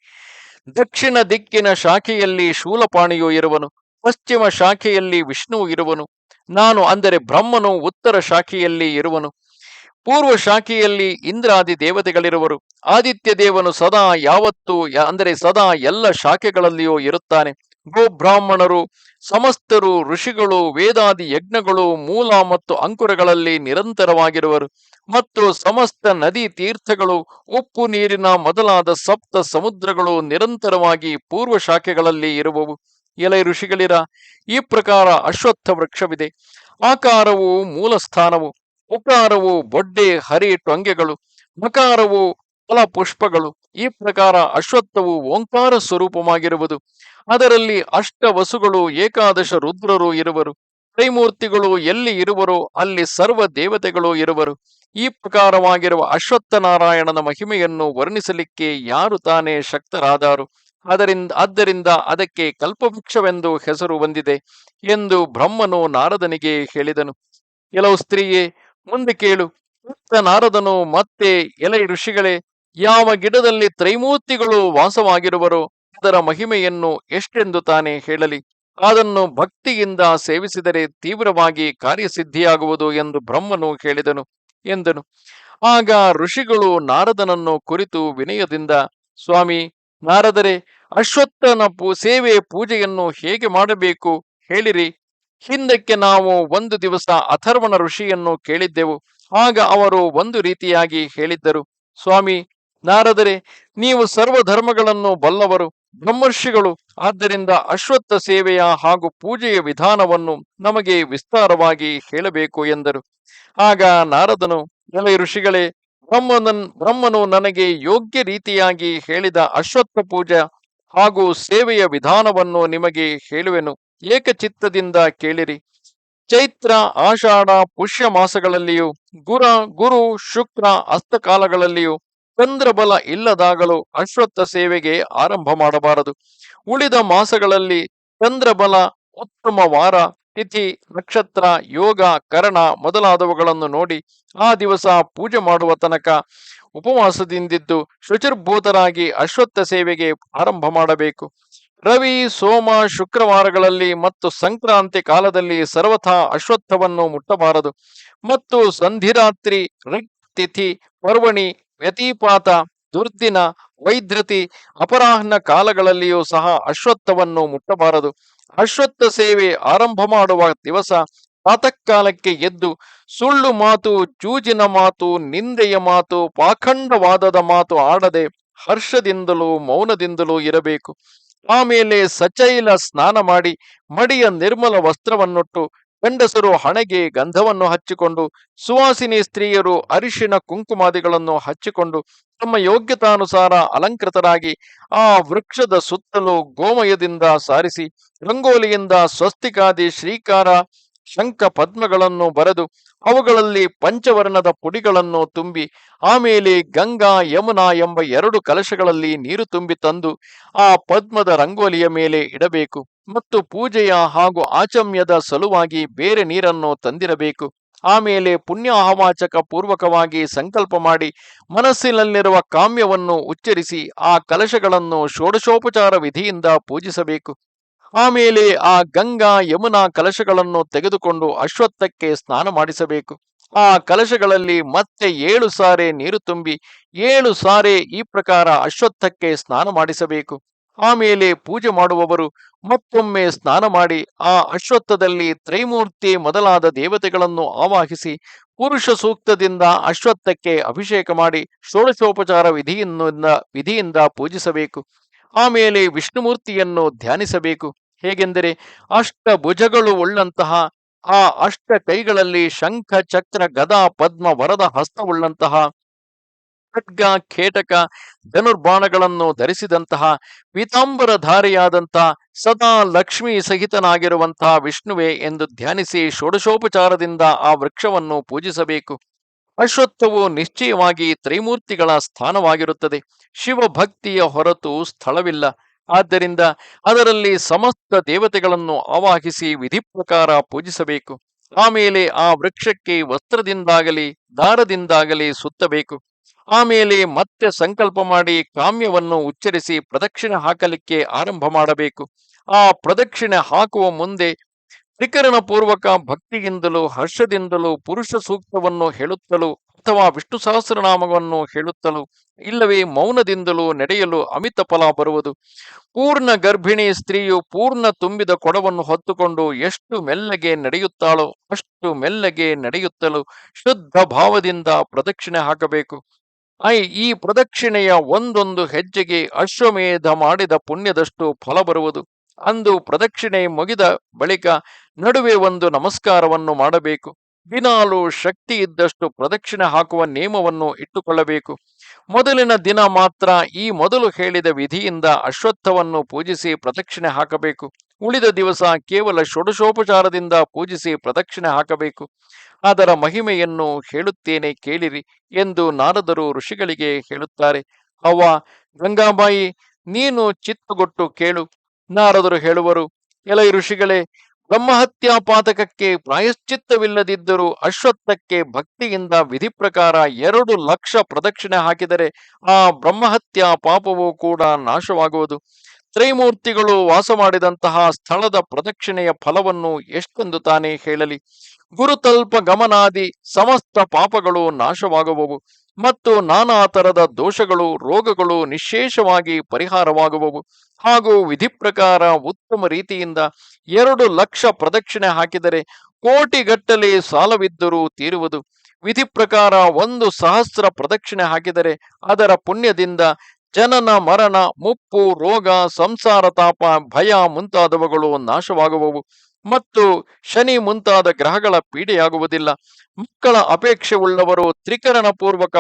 Speaker 1: ದಕ್ಷಿಣ ದಿಕ್ಕಿನ ಶಾಖೆಯಲ್ಲಿ ಶೂಲಪಾಣಿಯು ಇರುವನು. ಪಶ್ಚಿಮ ಶಾಖೆಯಲ್ಲಿ ವಿಷ್ಣುವು ಇರುವನು. ನಾನು ಅಂದರೆ ಬ್ರಹ್ಮನು ಉತ್ತರ ಶಾಖೆಯಲ್ಲಿ ಇರುವನು. ಪೂರ್ವ ಶಾಖೆಯಲ್ಲಿ ಇಂದ್ರಾದಿ ದೇವತೆಗಳಿರುವರು. ಆದಿತ್ಯ ದೇವನು ಸದಾ ಯಾವತ್ತೂ ಅಂದರೆ ಸದಾ ಎಲ್ಲ ಶಾಖೆಗಳಲ್ಲಿಯೂ ಇರುತ್ತಾನೆ. ಗೋಬ್ರಾಹ್ಮಣರು ಸಮಸ್ತರು ಋಷಿಗಳು ವೇದಾದಿ ಯಜ್ಞಗಳು ಮೂಲ ಮತ್ತು ಅಂಕುರಗಳಲ್ಲಿ ನಿರಂತರವಾಗಿರುವರು. ಮತ್ತು ಸಮಸ್ತ ನದಿ ತೀರ್ಥಗಳು ಉಪ್ಪು ನೀರಿನ ಮೊದಲಾದ ಸಪ್ತ ಸಮುದ್ರಗಳು ನಿರಂತರವಾಗಿ ಪೂರ್ವ ಶಾಖೆಗಳಲ್ಲಿ ಇರುವವು. ಎಲೆ ಋಷಿಗಳಿರ, ಈ ಪ್ರಕಾರ ಅಶ್ವತ್ಥ ವೃಕ್ಷವಿದೆ. ಆಕಾರವು ಮೂಲ ಸ್ಥಾನವು, ಉಕಾರವು ಬೊಡ್ಡೆ ಹರಿ ಟೊಂಗೆಗಳು, ಮಕಾರವು ಫಲ ಪುಷ್ಪಗಳು. ಈ ಪ್ರಕಾರ ಅಶ್ವತ್ಥವು ಓಂಕಾರ ಸ್ವರೂಪವಾಗಿರುವುದು. ಅದರಲ್ಲಿ ಅಷ್ಟ ವಸುಗಳು ಏಕಾದಶ ರುದ್ರರು ಇರುವರು. ತ್ರೈಮೂರ್ತಿಗಳು ಎಲ್ಲಿ ಇರುವರೋ ಅಲ್ಲಿ ಸರ್ವ ದೇವತೆಗಳು ಇರುವರು. ಈ ಪ್ರಕಾರವಾಗಿರುವ ಅಶ್ವತ್ಥನಾರಾಯಣನ ಮಹಿಮೆಯನ್ನು ವರ್ಣಿಸಲಿಕ್ಕೆ ಯಾರು ತಾನೇ ಶಕ್ತರಾದಾರು? ಆದ್ದರಿಂದ ಅದಕ್ಕೆ ಕಲ್ಪವೃಕ್ಷವೆಂದು ಹೆಸರು ಬಂದಿದೆ ಎಂದು ಬ್ರಹ್ಮನು ನಾರದನಿಗೆ ಹೇಳಿದನು. ಕೆಲವು ಸ್ತ್ರೀಯೇ, ಮುಂದೆ ಕೇಳು. ನಾರದನು ಮತ್ತೆ, ಎಲೆ ಋಷಿಗಳೇ, ಯಾವ ಗಿಡದಲ್ಲಿ ತ್ರೈಮೂರ್ತಿಗಳು ವಾಸವಾಗಿರುವರೋ ಅದರ ಮಹಿಮೆಯನ್ನು ಎಷ್ಟೆಂದು ತಾನೇ ಹೇಳಲಿ? ಅದನ್ನು ಭಕ್ತಿಯಿಂದ ಸೇವಿಸಿದರೆ ತೀವ್ರವಾಗಿ ಕಾರ್ಯಸಿದ್ಧಿಯಾಗುವುದು ಎಂದು ಬ್ರಹ್ಮನು ಹೇಳಿದನು ಎಂದನು. ಆಗ ಋಷಿಗಳು ನಾರದನನ್ನು ಕುರಿತು ವಿನಯದಿಂದ, ಸ್ವಾಮಿ ನಾರದರೆ, ಅಶ್ವತ್ಥನ ಸೇವೆ ಪೂಜೆಯನ್ನು ಹೇಗೆ ಮಾಡಬೇಕು ಹೇಳಿರಿ. ಹಿಂದಕ್ಕೆ ನಾವು ಒಂದು ದಿವಸ ಅಥರ್ವಣ ಋಷಿಯನ್ನು ಕೇಳಿದ್ದೆವು. ಆಗ ಅವರು ಒಂದು ರೀತಿಯಾಗಿ ಹೇಳಿದ್ದರು. ಸ್ವಾಮಿ ನಾರದರೆ, ನೀವು ಸರ್ವಧರ್ಮಗಳನ್ನು ಬಲ್ಲವರು, ಬ್ರಹ್ಮರ್ಷಿಗಳು. ಆದ್ದರಿಂದ ಅಶ್ವತ್ಥ ಸೇವೆಯ ಹಾಗೂ ಪೂಜೆಯ ವಿಧಾನವನ್ನು ನಮಗೆ ವಿಸ್ತಾರವಾಗಿ ಹೇಳಬೇಕು ಎಂದರು. ಆಗ ನಾರದನು, ಎಲೆ ಋಷಿಗಳೇ, ಬ್ರಹ್ಮನು ನನಗೆ ಯೋಗ್ಯ ರೀತಿಯಾಗಿ ಹೇಳಿದ ಅಶ್ವತ್ಥ ಪೂಜೆ ಹಾಗೂ ಸೇವೆಯ ವಿಧಾನವನ್ನು ನಿಮಗೆ ಹೇಳುವೆನು. ಏಕಚಿತ್ತದಿಂದ ಕೇಳಿರಿ. ಚೈತ್ರ ಆಷಾಢ ಪುಷ್ಯ ಮಾಸಗಳಲ್ಲಿಯೂ ಗುರು ಶುಕ್ರ ಹಸ್ತಕಾಲಗಳಲ್ಲಿಯೂ ಚಂದ್ರಬಲ ಇಲ್ಲದಾಗಲೂ ಅಶ್ವತ್ಥ ಸೇವೆಗೆ ಆರಂಭ ಮಾಡಬಾರದು. ಉಳಿದ ಮಾಸಗಳಲ್ಲಿ ಚಂದ್ರಬಲ, ಉತ್ತಮ ವಾರ, ತಿಥಿ, ನಕ್ಷತ್ರ, ಯೋಗ, ಕರಣ ಮೊದಲಾದವುಗಳನ್ನು ನೋಡಿ ಆ ದಿವಸ ಪೂಜೆ ಮಾಡುವ ತನಕ ಉಪವಾಸದಿಂದಿದ್ದು ಶುಚಿರ್ಭೂತರಾಗಿ ಅಶ್ವತ್ಥ ಸೇವೆಗೆ ಆರಂಭ ಮಾಡಬೇಕು. ರವಿ ಸೋಮ ಶುಕ್ರವಾರಗಳಲ್ಲಿ ಮತ್ತು ಸಂಕ್ರಾಂತಿ ಕಾಲದಲ್ಲಿ ಸರ್ವಥಾ ಅಶ್ವತ್ಥವನ್ನು ಮುಟ್ಟಬಾರದು. ಮತ್ತು ಸಂಧಿರಾತ್ರಿ, ಋಕ್ ತಿಥಿ, ಪರ್ವಣಿ, ವ್ಯತಿಪಾತ, ದುರ್ದಿನ, ವೈದ್ರತಿ, ಅಪರಾಹ್ನ ಕಾಲಗಳಲ್ಲಿಯೂ ಸಹ ಅಶ್ವತ್ಥವನ್ನು ಮುಟ್ಟಬಾರದು. ಅಶ್ವತ್ಥ ಸೇವೆ ಆರಂಭ ಮಾಡುವ ದಿವಸ ಪ್ರಾತಃಕಾಲಕ್ಕೆ ಎದ್ದು ಸುಳ್ಳು ಮಾತು, ಜೂಜಿನ ಮಾತು, ನಿಂದೆಯ ಮಾತು, ಪಾಖಂಡವಾದದ ಮಾತು ಆಡದೆ ಹರ್ಷದಿಂದಲೂ ಮೌನದಿಂದಲೂ ಇರಬೇಕು. ಆಮೇಲೆ ಸಚೈಲ ಸ್ನಾನ ಮಾಡಿ ಮಡಿಯ ನಿರ್ಮಲ ವಸ್ತ್ರವನ್ನುಟ್ಟು ಗಂಡಸರು ಹಣೆಗೆ ಗಂಧವನ್ನು ಹಚ್ಚಿಕೊಂಡು ಸುವಾಸಿನಿ ಸ್ತ್ರೀಯರು ಅರಿಶಿನ ಕುಂಕುಮಾದಿಗಳನ್ನು ಹಚ್ಚಿಕೊಂಡು ತಮ್ಮ ಯೋಗ್ಯತಾನುಸಾರ ಅಲಂಕೃತರಾಗಿ ಆ ವೃಕ್ಷದ ಸುತ್ತಲೂ ಗೋಮಯದಿಂದ ಸಾರಿಸಿ ರಂಗೋಲಿಯಿಂದ ಸ್ವಸ್ತಿಕಾದಿ ಶ್ರೀಕಾರ ಶಂಖ ಪದ್ಮಗಳನ್ನು ಬರೆದು ಅವುಗಳಲ್ಲಿ ಪಂಚವರ್ಣದ ಪುಡಿಗಳನ್ನು ತುಂಬಿ ಆಮೇಲೆ ಗಂಗಾ ಯಮುನಾ ಎಂಬ 2 ಕಲಶಗಳಲ್ಲಿ ನೀರು ತುಂಬಿ ತಂದು ಆ ಪದ್ಮದ ರಂಗೋಲಿಯ ಮೇಲೆ ಇಡಬೇಕು. ಮತ್ತು ಪೂಜೆಯ ಹಾಗೂ ಆಚಮ್ಯದ ಸಲುವಾಗಿ ಬೇರೆ ನೀರನ್ನು ತಂದಿರಬೇಕು. ಆಮೇಲೆ ಪುಣ್ಯಾಹವಾಚಕ ಪೂರ್ವಕವಾಗಿ ಸಂಕಲ್ಪ ಮಾಡಿ ಮನಸ್ಸಿನಲ್ಲಿರುವ ಕಾಮ್ಯವನ್ನು ಉಚ್ಚರಿಸಿ ಆ ಕಲಶಗಳನ್ನು ಷೋಡಶೋಪಚಾರ ವಿಧಿಯಿಂದ ಪೂಜಿಸಬೇಕು. ಆಮೇಲೆ ಆ ಗಂಗಾ ಯಮುನಾ ಕಲಶಗಳನ್ನು ತೆಗೆದುಕೊಂಡು ಅಶ್ವತ್ಥಕ್ಕೆ ಸ್ನಾನ ಮಾಡಿಸಬೇಕು. ಆ ಕಲಶಗಳಲ್ಲಿ ಮತ್ತೆ 7 ಸಾರೆ ನೀರು ತುಂಬಿ 7 ಸಾರೆ ಈ ಪ್ರಕಾರ ಅಶ್ವತ್ಥಕ್ಕೆ ಸ್ನಾನ ಮಾಡಿಸಬೇಕು. ಆಮೇಲೆ ಪೂಜೆ ಮಾಡುವವರು ಮತ್ತೊಮ್ಮೆ ಸ್ನಾನ ಮಾಡಿ ಆ ಅಶ್ವತ್ಥದಲ್ಲಿ ತ್ರೈಮೂರ್ತಿ ಮೊದಲಾದ ದೇವತೆಗಳನ್ನು ಆವಾಹಿಸಿ ಪುರುಷ ಸೂಕ್ತದಿಂದ ಅಶ್ವತ್ಥಕ್ಕೆ ಅಭಿಷೇಕ ಮಾಡಿ ಷೋಡಶೋಪಚಾರ ವಿಧಿಯಿಂದ ಪೂಜಿಸಬೇಕು. ಆಮೇಲೆ ವಿಷ್ಣುಮೂರ್ತಿಯನ್ನು ಧ್ಯಾನಿಸಬೇಕು. ಹೇಗೆಂದರೆ ಅಷ್ಟ ಭುಜಗಳು ಉಳ್ಳಂತಹ, ಆ ಅಷ್ಟ ಕೈಗಳಲ್ಲಿ ಶಂಖ ಚಕ್ರ ಗದಾ ಪದ್ಮ ವರದ ಹಸ್ತವುಳ್ಳಂತಹ, ಖಡ್ಗ ಖೇಟಕ ಧನುರ್ಬಾಣಗಳನ್ನು ಧರಿಸಿದಂತಹ, ಪೀತಾಂಬರಧಾರಿಯಾದಂತಹ, ಸದಾ ಲಕ್ಷ್ಮೀ ಸಹಿತನಾಗಿರುವಂತಹ ವಿಷ್ಣುವೆ ಎಂದು ಧ್ಯಾನಿಸಿ ಷೋಡಶೋಪಚಾರದಿಂದ ಆ ವೃಕ್ಷವನ್ನು ಪೂಜಿಸಬೇಕು. ಅಶ್ವತ್ಥವು ನಿಶ್ಚಯವಾಗಿ ತ್ರೈಮೂರ್ತಿಗಳ ಸ್ಥಾನವಾಗಿರುತ್ತದೆ. ಶಿವಭಕ್ತಿಯ ಹೊರತು ಸ್ಥಳವಿಲ್ಲ. ಆದ್ದರಿಂದ ಅದರಲ್ಲಿ ಸಮಸ್ತ ದೇವತೆಗಳನ್ನು ಆವಾಹಿಸಿ ವಿಧಿ ಪ್ರಕಾರ ಪೂಜಿಸಬೇಕು. ಆಮೇಲೆ ಆ ವೃಕ್ಷಕ್ಕೆ ವಸ್ತ್ರದಿಂದಾಗಲಿ ದಾರದಿಂದಾಗಲಿ ಸುತ್ತಬೇಕು. ಆಮೇಲೆ ಮತ್ತೆ ಸಂಕಲ್ಪ ಮಾಡಿ ಕಾಮ್ಯವನ್ನು ಉಚ್ಚರಿಸಿ ಪ್ರದಕ್ಷಿಣೆ ಹಾಕಲಿಕ್ಕೆ ಆರಂಭ ಮಾಡಬೇಕು. ಆ ಪ್ರದಕ್ಷಿಣೆ ಹಾಕುವ ಮುಂದೆ ತ್ರಿಕರಣ ಪೂರ್ವಕ ಭಕ್ತಿಯಿಂದಲೂ ಹರ್ಷದಿಂದಲೂ ಪುರುಷ ಸೂಕ್ತವನ್ನು ಹೇಳುತ್ತಲೂ ಅಥವಾ ವಿಷ್ಣು ಸಹಸ್ರನಾಮವನ್ನು ಹೇಳುತ್ತಲೂ ಇಲ್ಲವೇ ಮೌನದಿಂದಲೂ ನಡೆಯಲು ಅಮಿತ ಫಲ ಬರುವುದು. ಪೂರ್ಣ ಗರ್ಭಿಣಿ ಸ್ತ್ರೀಯು ಪೂರ್ಣ ತುಂಬಿದ ಕೊಡವನ್ನು ಹೊತ್ತುಕೊಂಡು ಎಷ್ಟು ಮೆಲ್ಲಗೆ ನಡೆಯುತ್ತಾಳೋ ಅಷ್ಟು ಮೆಲ್ಲಗೆ ನಡೆಯುತ್ತಲೂ ಶುದ್ಧ ಭಾವದಿಂದ ಪ್ರದಕ್ಷಿಣೆ ಹಾಕಬೇಕು. ಈ ಪ್ರದಕ್ಷಿಣೆಯ ಒಂದೊಂದು ಹೆಜ್ಜೆಗೆ ಅಶ್ವಮೇಧ ಮಾಡಿದ ಪುಣ್ಯದಷ್ಟು ಫಲ ಬರುವುದು. ಅಂದು ಪ್ರದಕ್ಷಿಣೆ ಮುಗಿದ ಬಳಿಕ ನಡುವೆ ಒಂದು ನಮಸ್ಕಾರವನ್ನು ಮಾಡಬೇಕು. ದಿನಾಲು ಶಕ್ತಿ ಇದ್ದಷ್ಟು ಪ್ರದಕ್ಷಿಣೆ ಹಾಕುವ ನಿಯಮವನ್ನು ಇಟ್ಟುಕೊಳ್ಳಬೇಕು. ಮೊದಲಿನ ದಿನ ಮಾತ್ರ ಈ ಮೊದಲು ಹೇಳಿದ ವಿಧಿಯಿಂದ ಅಶ್ವತ್ಥವನ್ನು ಪೂಜಿಸಿ ಪ್ರದಕ್ಷಿಣೆ ಹಾಕಬೇಕು. ಉಳಿದ ದಿವಸ ಕೇವಲ ಷೋಡಶೋಪಚಾರದಿಂದ ಪೂಜಿಸಿ ಪ್ರದಕ್ಷಿಣೆ ಹಾಕಬೇಕು. ಅದರ ಮಹಿಮೆಯನ್ನು ಹೇಳುತ್ತೇನೆ ಕೇಳಿರಿ ಎಂದು ನಾರದರು ಋಷಿಗಳಿಗೆ ಹೇಳುತ್ತಾರೆ. ಅವ್ವ ಗಂಗಾಬಾಯಿ, ನೀನು ಚಿತ್ತಗೊಟ್ಟು ಕೇಳು. ನಾರದರು ಹೇಳುವರು, ಎಲೈ ಋಷಿಗಳೇ, ಬ್ರಹ್ಮಹತ್ಯಾ ಪಾತಕಕ್ಕೆ ಪ್ರಾಯಶ್ಚಿತ್ತವಿಲ್ಲದಿದ್ದರೂ ಅಶ್ವತ್ಥಕ್ಕೆ ಭಕ್ತಿಯಿಂದ ವಿಧಿ ಪ್ರಕಾರ 2,00,000 ಪ್ರದಕ್ಷಿಣೆ ಹಾಕಿದರೆ ಆ ಬ್ರಹ್ಮಹತ್ಯಾ ಪಾಪವೂ ಕೂಡ ನಾಶವಾಗುವುದು. ತ್ರೈಮೂರ್ತಿಗಳು ವಾಸ ಮಾಡಿದಂತಹ ಸ್ಥಳದ ಪ್ರದಕ್ಷಿಣೆಯ ಫಲವನ್ನು ಎಷ್ಟೆಂದು ತಾನೇ ಹೇಳಲಿ. ಗುರುತಲ್ಪ ಗಮನಾದಿ ಸಮಸ್ತ ಪಾಪಗಳು ನಾಶವಾಗುವವು ಮತ್ತು ನಾನಾ ತರದ ದೋಷಗಳು ರೋಗಗಳು ನಿಶ್ಶೇಷವಾಗಿ ಪರಿಹಾರವಾಗುವವು. ಹಾಗೂ ವಿಧಿ ಪ್ರಕಾರ ಉತ್ತಮ ರೀತಿಯಿಂದ 2,00,000 ಪ್ರದಕ್ಷಿಣೆ ಹಾಕಿದರೆ ಕೋಟಿಗಟ್ಟಲೆ ಸಾಲವಿದ್ದರೂ ತೀರುವುದು. ವಿಧಿ ಪ್ರಕಾರ 1,000 ಪ್ರದಕ್ಷಿಣೆ ಹಾಕಿದರೆ ಅದರ ಪುಣ್ಯದಿಂದ ಜನನ ಮರಣ ಮುಪ್ಪು ರೋಗ ಸಂಸಾರ ತಾಪ ಭಯ ಮುಂತಾದವುಗಳು ನಾಶವಾಗುವವು ಮತ್ತು ಶನಿ ಮುಂತಾದ ಗ್ರಹಗಳ ಪೀಡೆಯಾಗುವುದಿಲ್ಲ. ಮಕ್ಕಳ ಅಪೇಕ್ಷೆ ಉಳ್ಳವರು ತ್ರಿಕರಣ ಪೂರ್ವಕ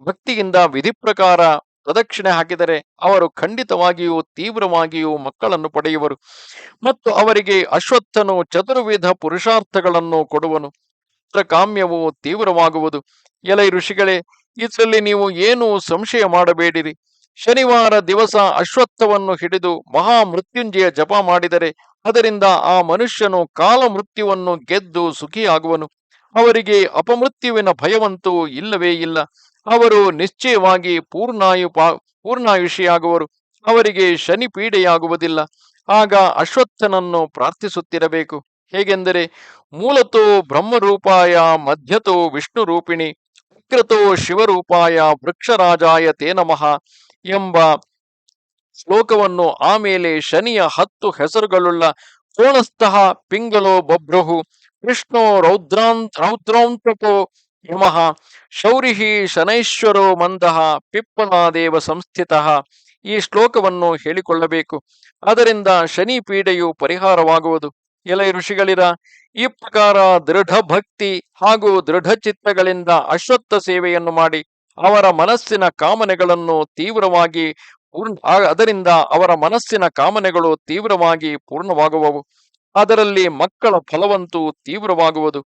Speaker 1: ಭಕ್ತಿಯಿಂದ ವಿಧಿ ಪ್ರಕಾರ ಪ್ರದಕ್ಷಿಣೆ ಹಾಕಿದರೆ ಅವರು ಖಂಡಿತವಾಗಿಯೂ ತೀವ್ರವಾಗಿಯೂ ಮಕ್ಕಳನ್ನು ಪಡೆಯುವರು ಮತ್ತು ಅವರಿಗೆ ಅಶ್ವತ್ಥನು ಚತುರ್ವಿಧ ಪುರುಷಾರ್ಥಗಳನ್ನು ಕೊಡುವನು. ಕಾಮ್ಯವು ತೀವ್ರವಾಗುವುದು. ಎಲೈ ಋಷಿಗಳೇ, ಇದರಲ್ಲಿ ನೀವು ಏನೂ ಸಂಶಯ ಮಾಡಬೇಡಿರಿ. ಶನಿವಾರ ದಿವಸ ಅಶ್ವತ್ಥವನ್ನು ಹಿಡಿದು ಮಹಾಮೃತ್ಯುಂಜಯ ಜಪ ಮಾಡಿದರೆ ಅದರಿಂದ ಆ ಮನುಷ್ಯನು ಕಾಲ ಮೃತ್ಯುವನ್ನು ಗೆದ್ದು ಸುಖಿಯಾಗುವನು. ಅವರಿಗೆ ಅಪಮೃತ್ಯುವಿನ ಭಯವಂತೂ ಇಲ್ಲವೇ ಇಲ್ಲ. ಅವರು ನಿಶ್ಚಯವಾಗಿ ಪೂರ್ಣಾಯುಷಿಯಾಗುವರು. ಅವರಿಗೆ ಶನಿ ಪೀಡೆಯಾಗುವುದಿಲ್ಲ. ಆಗ ಅಶ್ವತ್ಥನನ್ನು ಪ್ರಾರ್ಥಿಸುತ್ತಿರಬೇಕು. ಹೇಗೆಂದರೆ, ಮೂಲತೋ ಬ್ರಹ್ಮರೂಪಾಯ ಮಧ್ಯತೋ ವಿಷ್ಣು ರೂಪಿಣಿ ವಿಕ್ರತೋ ಶಿವರೂಪಾಯ ವೃಕ್ಷರಾಜಾಯ ತೇ ನಮಃ ಎಂಬ ಶ್ಲೋಕವನ್ನು, ಆಮೇಲೆ ಶನಿಯ 10 ಹೆಸರುಗಳುಳ್ಳ ಕೋಣಸ್ಥಃ ಪಿಂಗಲೋ ಬಭ್ರುಹು ಕೃಷ್ಣೋ ರೌದ್ರಾಂತಕೋ ಯಮಃ ಶೌರಿಹಿ ಶನೈಶ್ವರೋ ಮಂದಃ ಪಿಪ್ಪಲಾದೇವ ಸಂಸ್ಥಿತಃ ಈ ಶ್ಲೋಕವನ್ನು ಹೇಳಿಕೊಳ್ಳಬೇಕು. ಅದರಿಂದ ಶನಿ ಪೀಡೆಯು ಪರಿಹಾರವಾಗುವುದು. ಎಲೈ ಋಷಿಗಳಿರ, ಈ ಪ್ರಕಾರ ದೃಢ ಭಕ್ತಿ ಹಾಗೂ ದೃಢ ಚಿತ್ತಗಳಿಂದ ಅಶ್ವತ್ಥ ಸೇವೆಯನ್ನು ಮಾಡಿ ಅವರ ಮನಸ್ಸಿನ ಕಾಮನೆಗಳನ್ನು ಅದರಿಂದ ಅವರ ಮನಸ್ಸಿನ ಕಾಮನೆಗಳು ತೀವ್ರವಾಗಿ ಪೂರ್ಣವಾಗುವವು. ಅದರಲ್ಲಿ ಮಕ್ಕಳ ಫಲವಂತೂ ತೀವ್ರವಾಗುವುದು.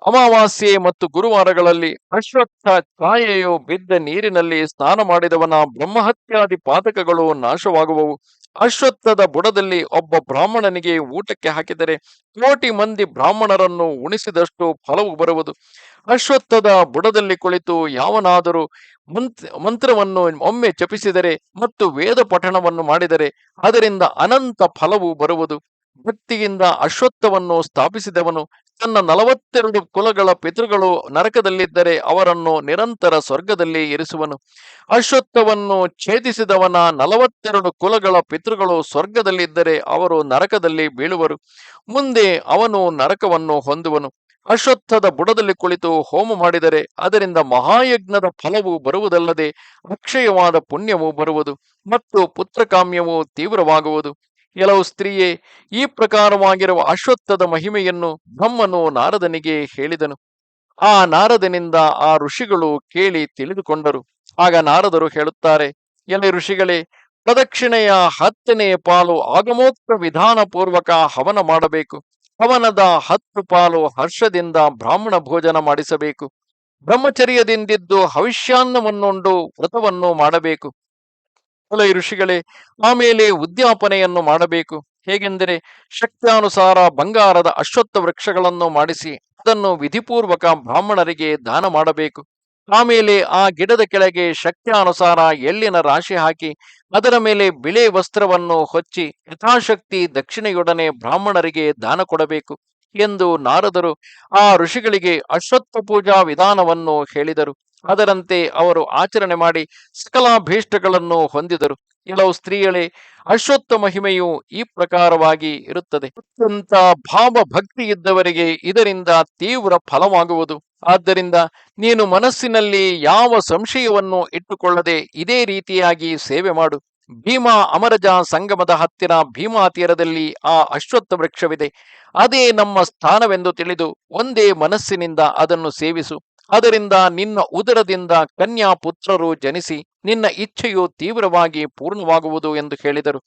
Speaker 1: ಅಮಾವಾಸ್ಯೆ ಮತ್ತು ಗುರುವಾರಗಳಲ್ಲಿ ಅಶ್ವತ್ಥ ಛಾಯೆಯು ಬಿದ್ದ ನೀರಿನಲ್ಲಿ ಸ್ನಾನ ಮಾಡಿದವನ ಬ್ರಹ್ಮಹತ್ಯಾದಿ ಪಾತಕಗಳು ನಾಶವಾಗುವವು. ಅಶ್ವತ್ಥದ ಬುಡದಲ್ಲಿ ಒಬ್ಬ ಬ್ರಾಹ್ಮಣನಿಗೆ ಊಟಕ್ಕೆ ಹಾಕಿದರೆ 1,000,000 ಮಂದಿ ಬ್ರಾಹ್ಮಣರನ್ನು ಉಣಿಸಿದಷ್ಟು ಫಲವು ಬರುವುದು. ಅಶ್ವತ್ಥದ ಬುಡದಲ್ಲಿ ಕುಳಿತು ಯಾವನಾದರೂ ಮಂತ್ರವನ್ನು ಒಮ್ಮೆ ಜಪಿಸಿದರೆ ಮತ್ತು ವೇದ ಪಠಣವನ್ನು ಮಾಡಿದರೆ ಅದರಿಂದ ಅನಂತ ಫಲವು ಬರುವುದು. ಭಕ್ತಿಯಿಂದ ಅಶ್ವತ್ಥವನ್ನು ಸ್ಥಾಪಿಸಿದವನು ತನ್ನ 42 ಕುಲಗಳ ಪಿತೃಗಳು ನರಕದಲ್ಲಿದ್ದರೆ ಅವರನ್ನು ನಿರಂತರ ಸ್ವರ್ಗದಲ್ಲಿ ಇರಿಸುವನು. ಅಶ್ವತ್ಥವನ್ನು ಛೇದಿಸಿದವನ 42 ಕುಲಗಳ ಪಿತೃಗಳು ಸ್ವರ್ಗದಲ್ಲಿದ್ದರೆ ಅವರು ನರಕದಲ್ಲಿ ಬೀಳುವರು. ಮುಂದೆ ಅವನು ನರಕವನ್ನು ಹೊಂದುವನು. ಅಶ್ವತ್ಥದ ಬುಡದಲ್ಲಿ ಕುಳಿತು ಹೋಮ ಮಾಡಿದರೆ ಅದರಿಂದ ಮಹಾಯಜ್ಞದ ಫಲವು ಬರುವುದಲ್ಲದೆ ಅಕ್ಷಯವಾದ ಪುಣ್ಯವು ಬರುವುದು ಮತ್ತು ಪುತ್ರಕಾಮ್ಯವು ತೀವ್ರವಾಗುವುದು. ಕೆಲವು ಸ್ತ್ರೀಯೇ, ಈ ಪ್ರಕಾರವಾಗಿರುವ ಅಶ್ವತ್ಥದ ಮಹಿಮೆಯನ್ನು ಬ್ರಹ್ಮನು ನಾರದನಿಗೆ ಹೇಳಿದನು. ಆ ನಾರದನಿಂದ ಆ ಋಷಿಗಳು ಕೇಳಿ ತಿಳಿದುಕೊಂಡರು. ಆಗ ನಾರದರು ಹೇಳುತ್ತಾರೆ, ಎಲೆ ಋಷಿಗಳೇ, ಪ್ರದಕ್ಷಿಣೆಯ 10ನೇ ಪಾಲು ಆಗಮೋಕ್ತ ವಿಧಾನ ಪೂರ್ವಕ ಹವನ ಮಾಡಬೇಕು. ಹವನದ 10 ಪಾಲು ಹರ್ಷದಿಂದ ಬ್ರಾಹ್ಮಣ ಭೋಜನ ಮಾಡಿಸಬೇಕು. ಬ್ರಹ್ಮಚರ್ಯದಿಂದಿದ್ದು ಹವಿಷ್ಯಾನ್ನವನ್ನುಂಡು ವ್ರತವನ್ನು ಮಾಡಬೇಕು. ಋಷಿಗಳೇ, ಆಮೇಲೆ ಉದ್ಯಾಪನೆಯನ್ನು ಮಾಡಬೇಕು. ಹೇಗೆಂದರೆ, ಶಕ್ತ್ಯಾನುಸಾರ ಬಂಗಾರದ ಅಶ್ವತ್ಥ ವೃಕ್ಷಗಳನ್ನು ಮಾಡಿಸಿ ಅದನ್ನು ವಿಧಿಪೂರ್ವಕ ಬ್ರಾಹ್ಮಣರಿಗೆ ದಾನ ಮಾಡಬೇಕು. ಆಮೇಲೆ ಆ ಗಿಡದ ಕೆಳಗೆ ಶಕ್ತ್ಯಾನುಸಾರ ಎಳ್ಳಿನ ರಾಶಿ ಹಾಕಿ ಅದರ ಮೇಲೆ ಬಿಳೆ ವಸ್ತ್ರವನ್ನು ಹೊಚ್ಚಿ ಯಥಾಶಕ್ತಿ ದಕ್ಷಿಣೆಯೊಡನೆ ಬ್ರಾಹ್ಮಣರಿಗೆ ದಾನ ಕೊಡಬೇಕು. ಎಂದು ನಾರದರು ಆ ಋಷಿಗಳಿಗೆ ಅಶ್ವತ್ಥ ಪೂಜಾ ವಿಧಾನವನ್ನು ಹೇಳಿದರು. ಅದರಂತೆ ಅವರು ಆಚರಣೆ ಮಾಡಿ ಸಕಲಾಭೀಷ್ಟಗಳನ್ನು ಹೊಂದಿದರು. ಕೆಲವು ಸ್ತ್ರೀಯಳೇ, ಅಶ್ವತ್ಥ ಮಹಿಮೆಯು ಈ ಪ್ರಕಾರವಾಗಿ ಇರುತ್ತದೆ. ಅತ್ಯಂತ ಭಾವ ಭಕ್ತಿ ಇದ್ದವರಿಗೆ ಇದರಿಂದ ತೀವ್ರ ಫಲವಾಗುವುದು. ಆದ್ದರಿಂದ ನೀನು ಮನಸ್ಸಿನಲ್ಲಿ ಯಾವ ಸಂಶಯವನ್ನು ಇಟ್ಟುಕೊಳ್ಳದೆ ಇದೇ ರೀತಿಯಾಗಿ ಸೇವೆ ಮಾಡು. ಭೀಮಾ ಅಮರಜ ಸಂಗಮದ ಹತ್ತಿರ ಭೀಮಾ ತೀರದಲ್ಲಿ ಆ ಅಶ್ವತ್ಥ ವೃಕ್ಷವಿದೆ. ಅದೇ ನಮ್ಮ ಸ್ಥಾನವೆಂದು ತಿಳಿದು ಒಂದೇ ಮನಸ್ಸಿನಿಂದ ಅದನ್ನು ಸೇವಿಸು. ಅದರಿಂದ ನಿನ್ನ ಉದರದಿಂದ ಕನ್ಯಾ ಪುತ್ರರು ಜನಿಸಿ ನಿನ್ನ ಇಚ್ಛೆಯು ತೀವ್ರವಾಗಿ ಪೂರ್ಣವಾಗುವುದು ಎಂದು ಹೇಳಿದರು.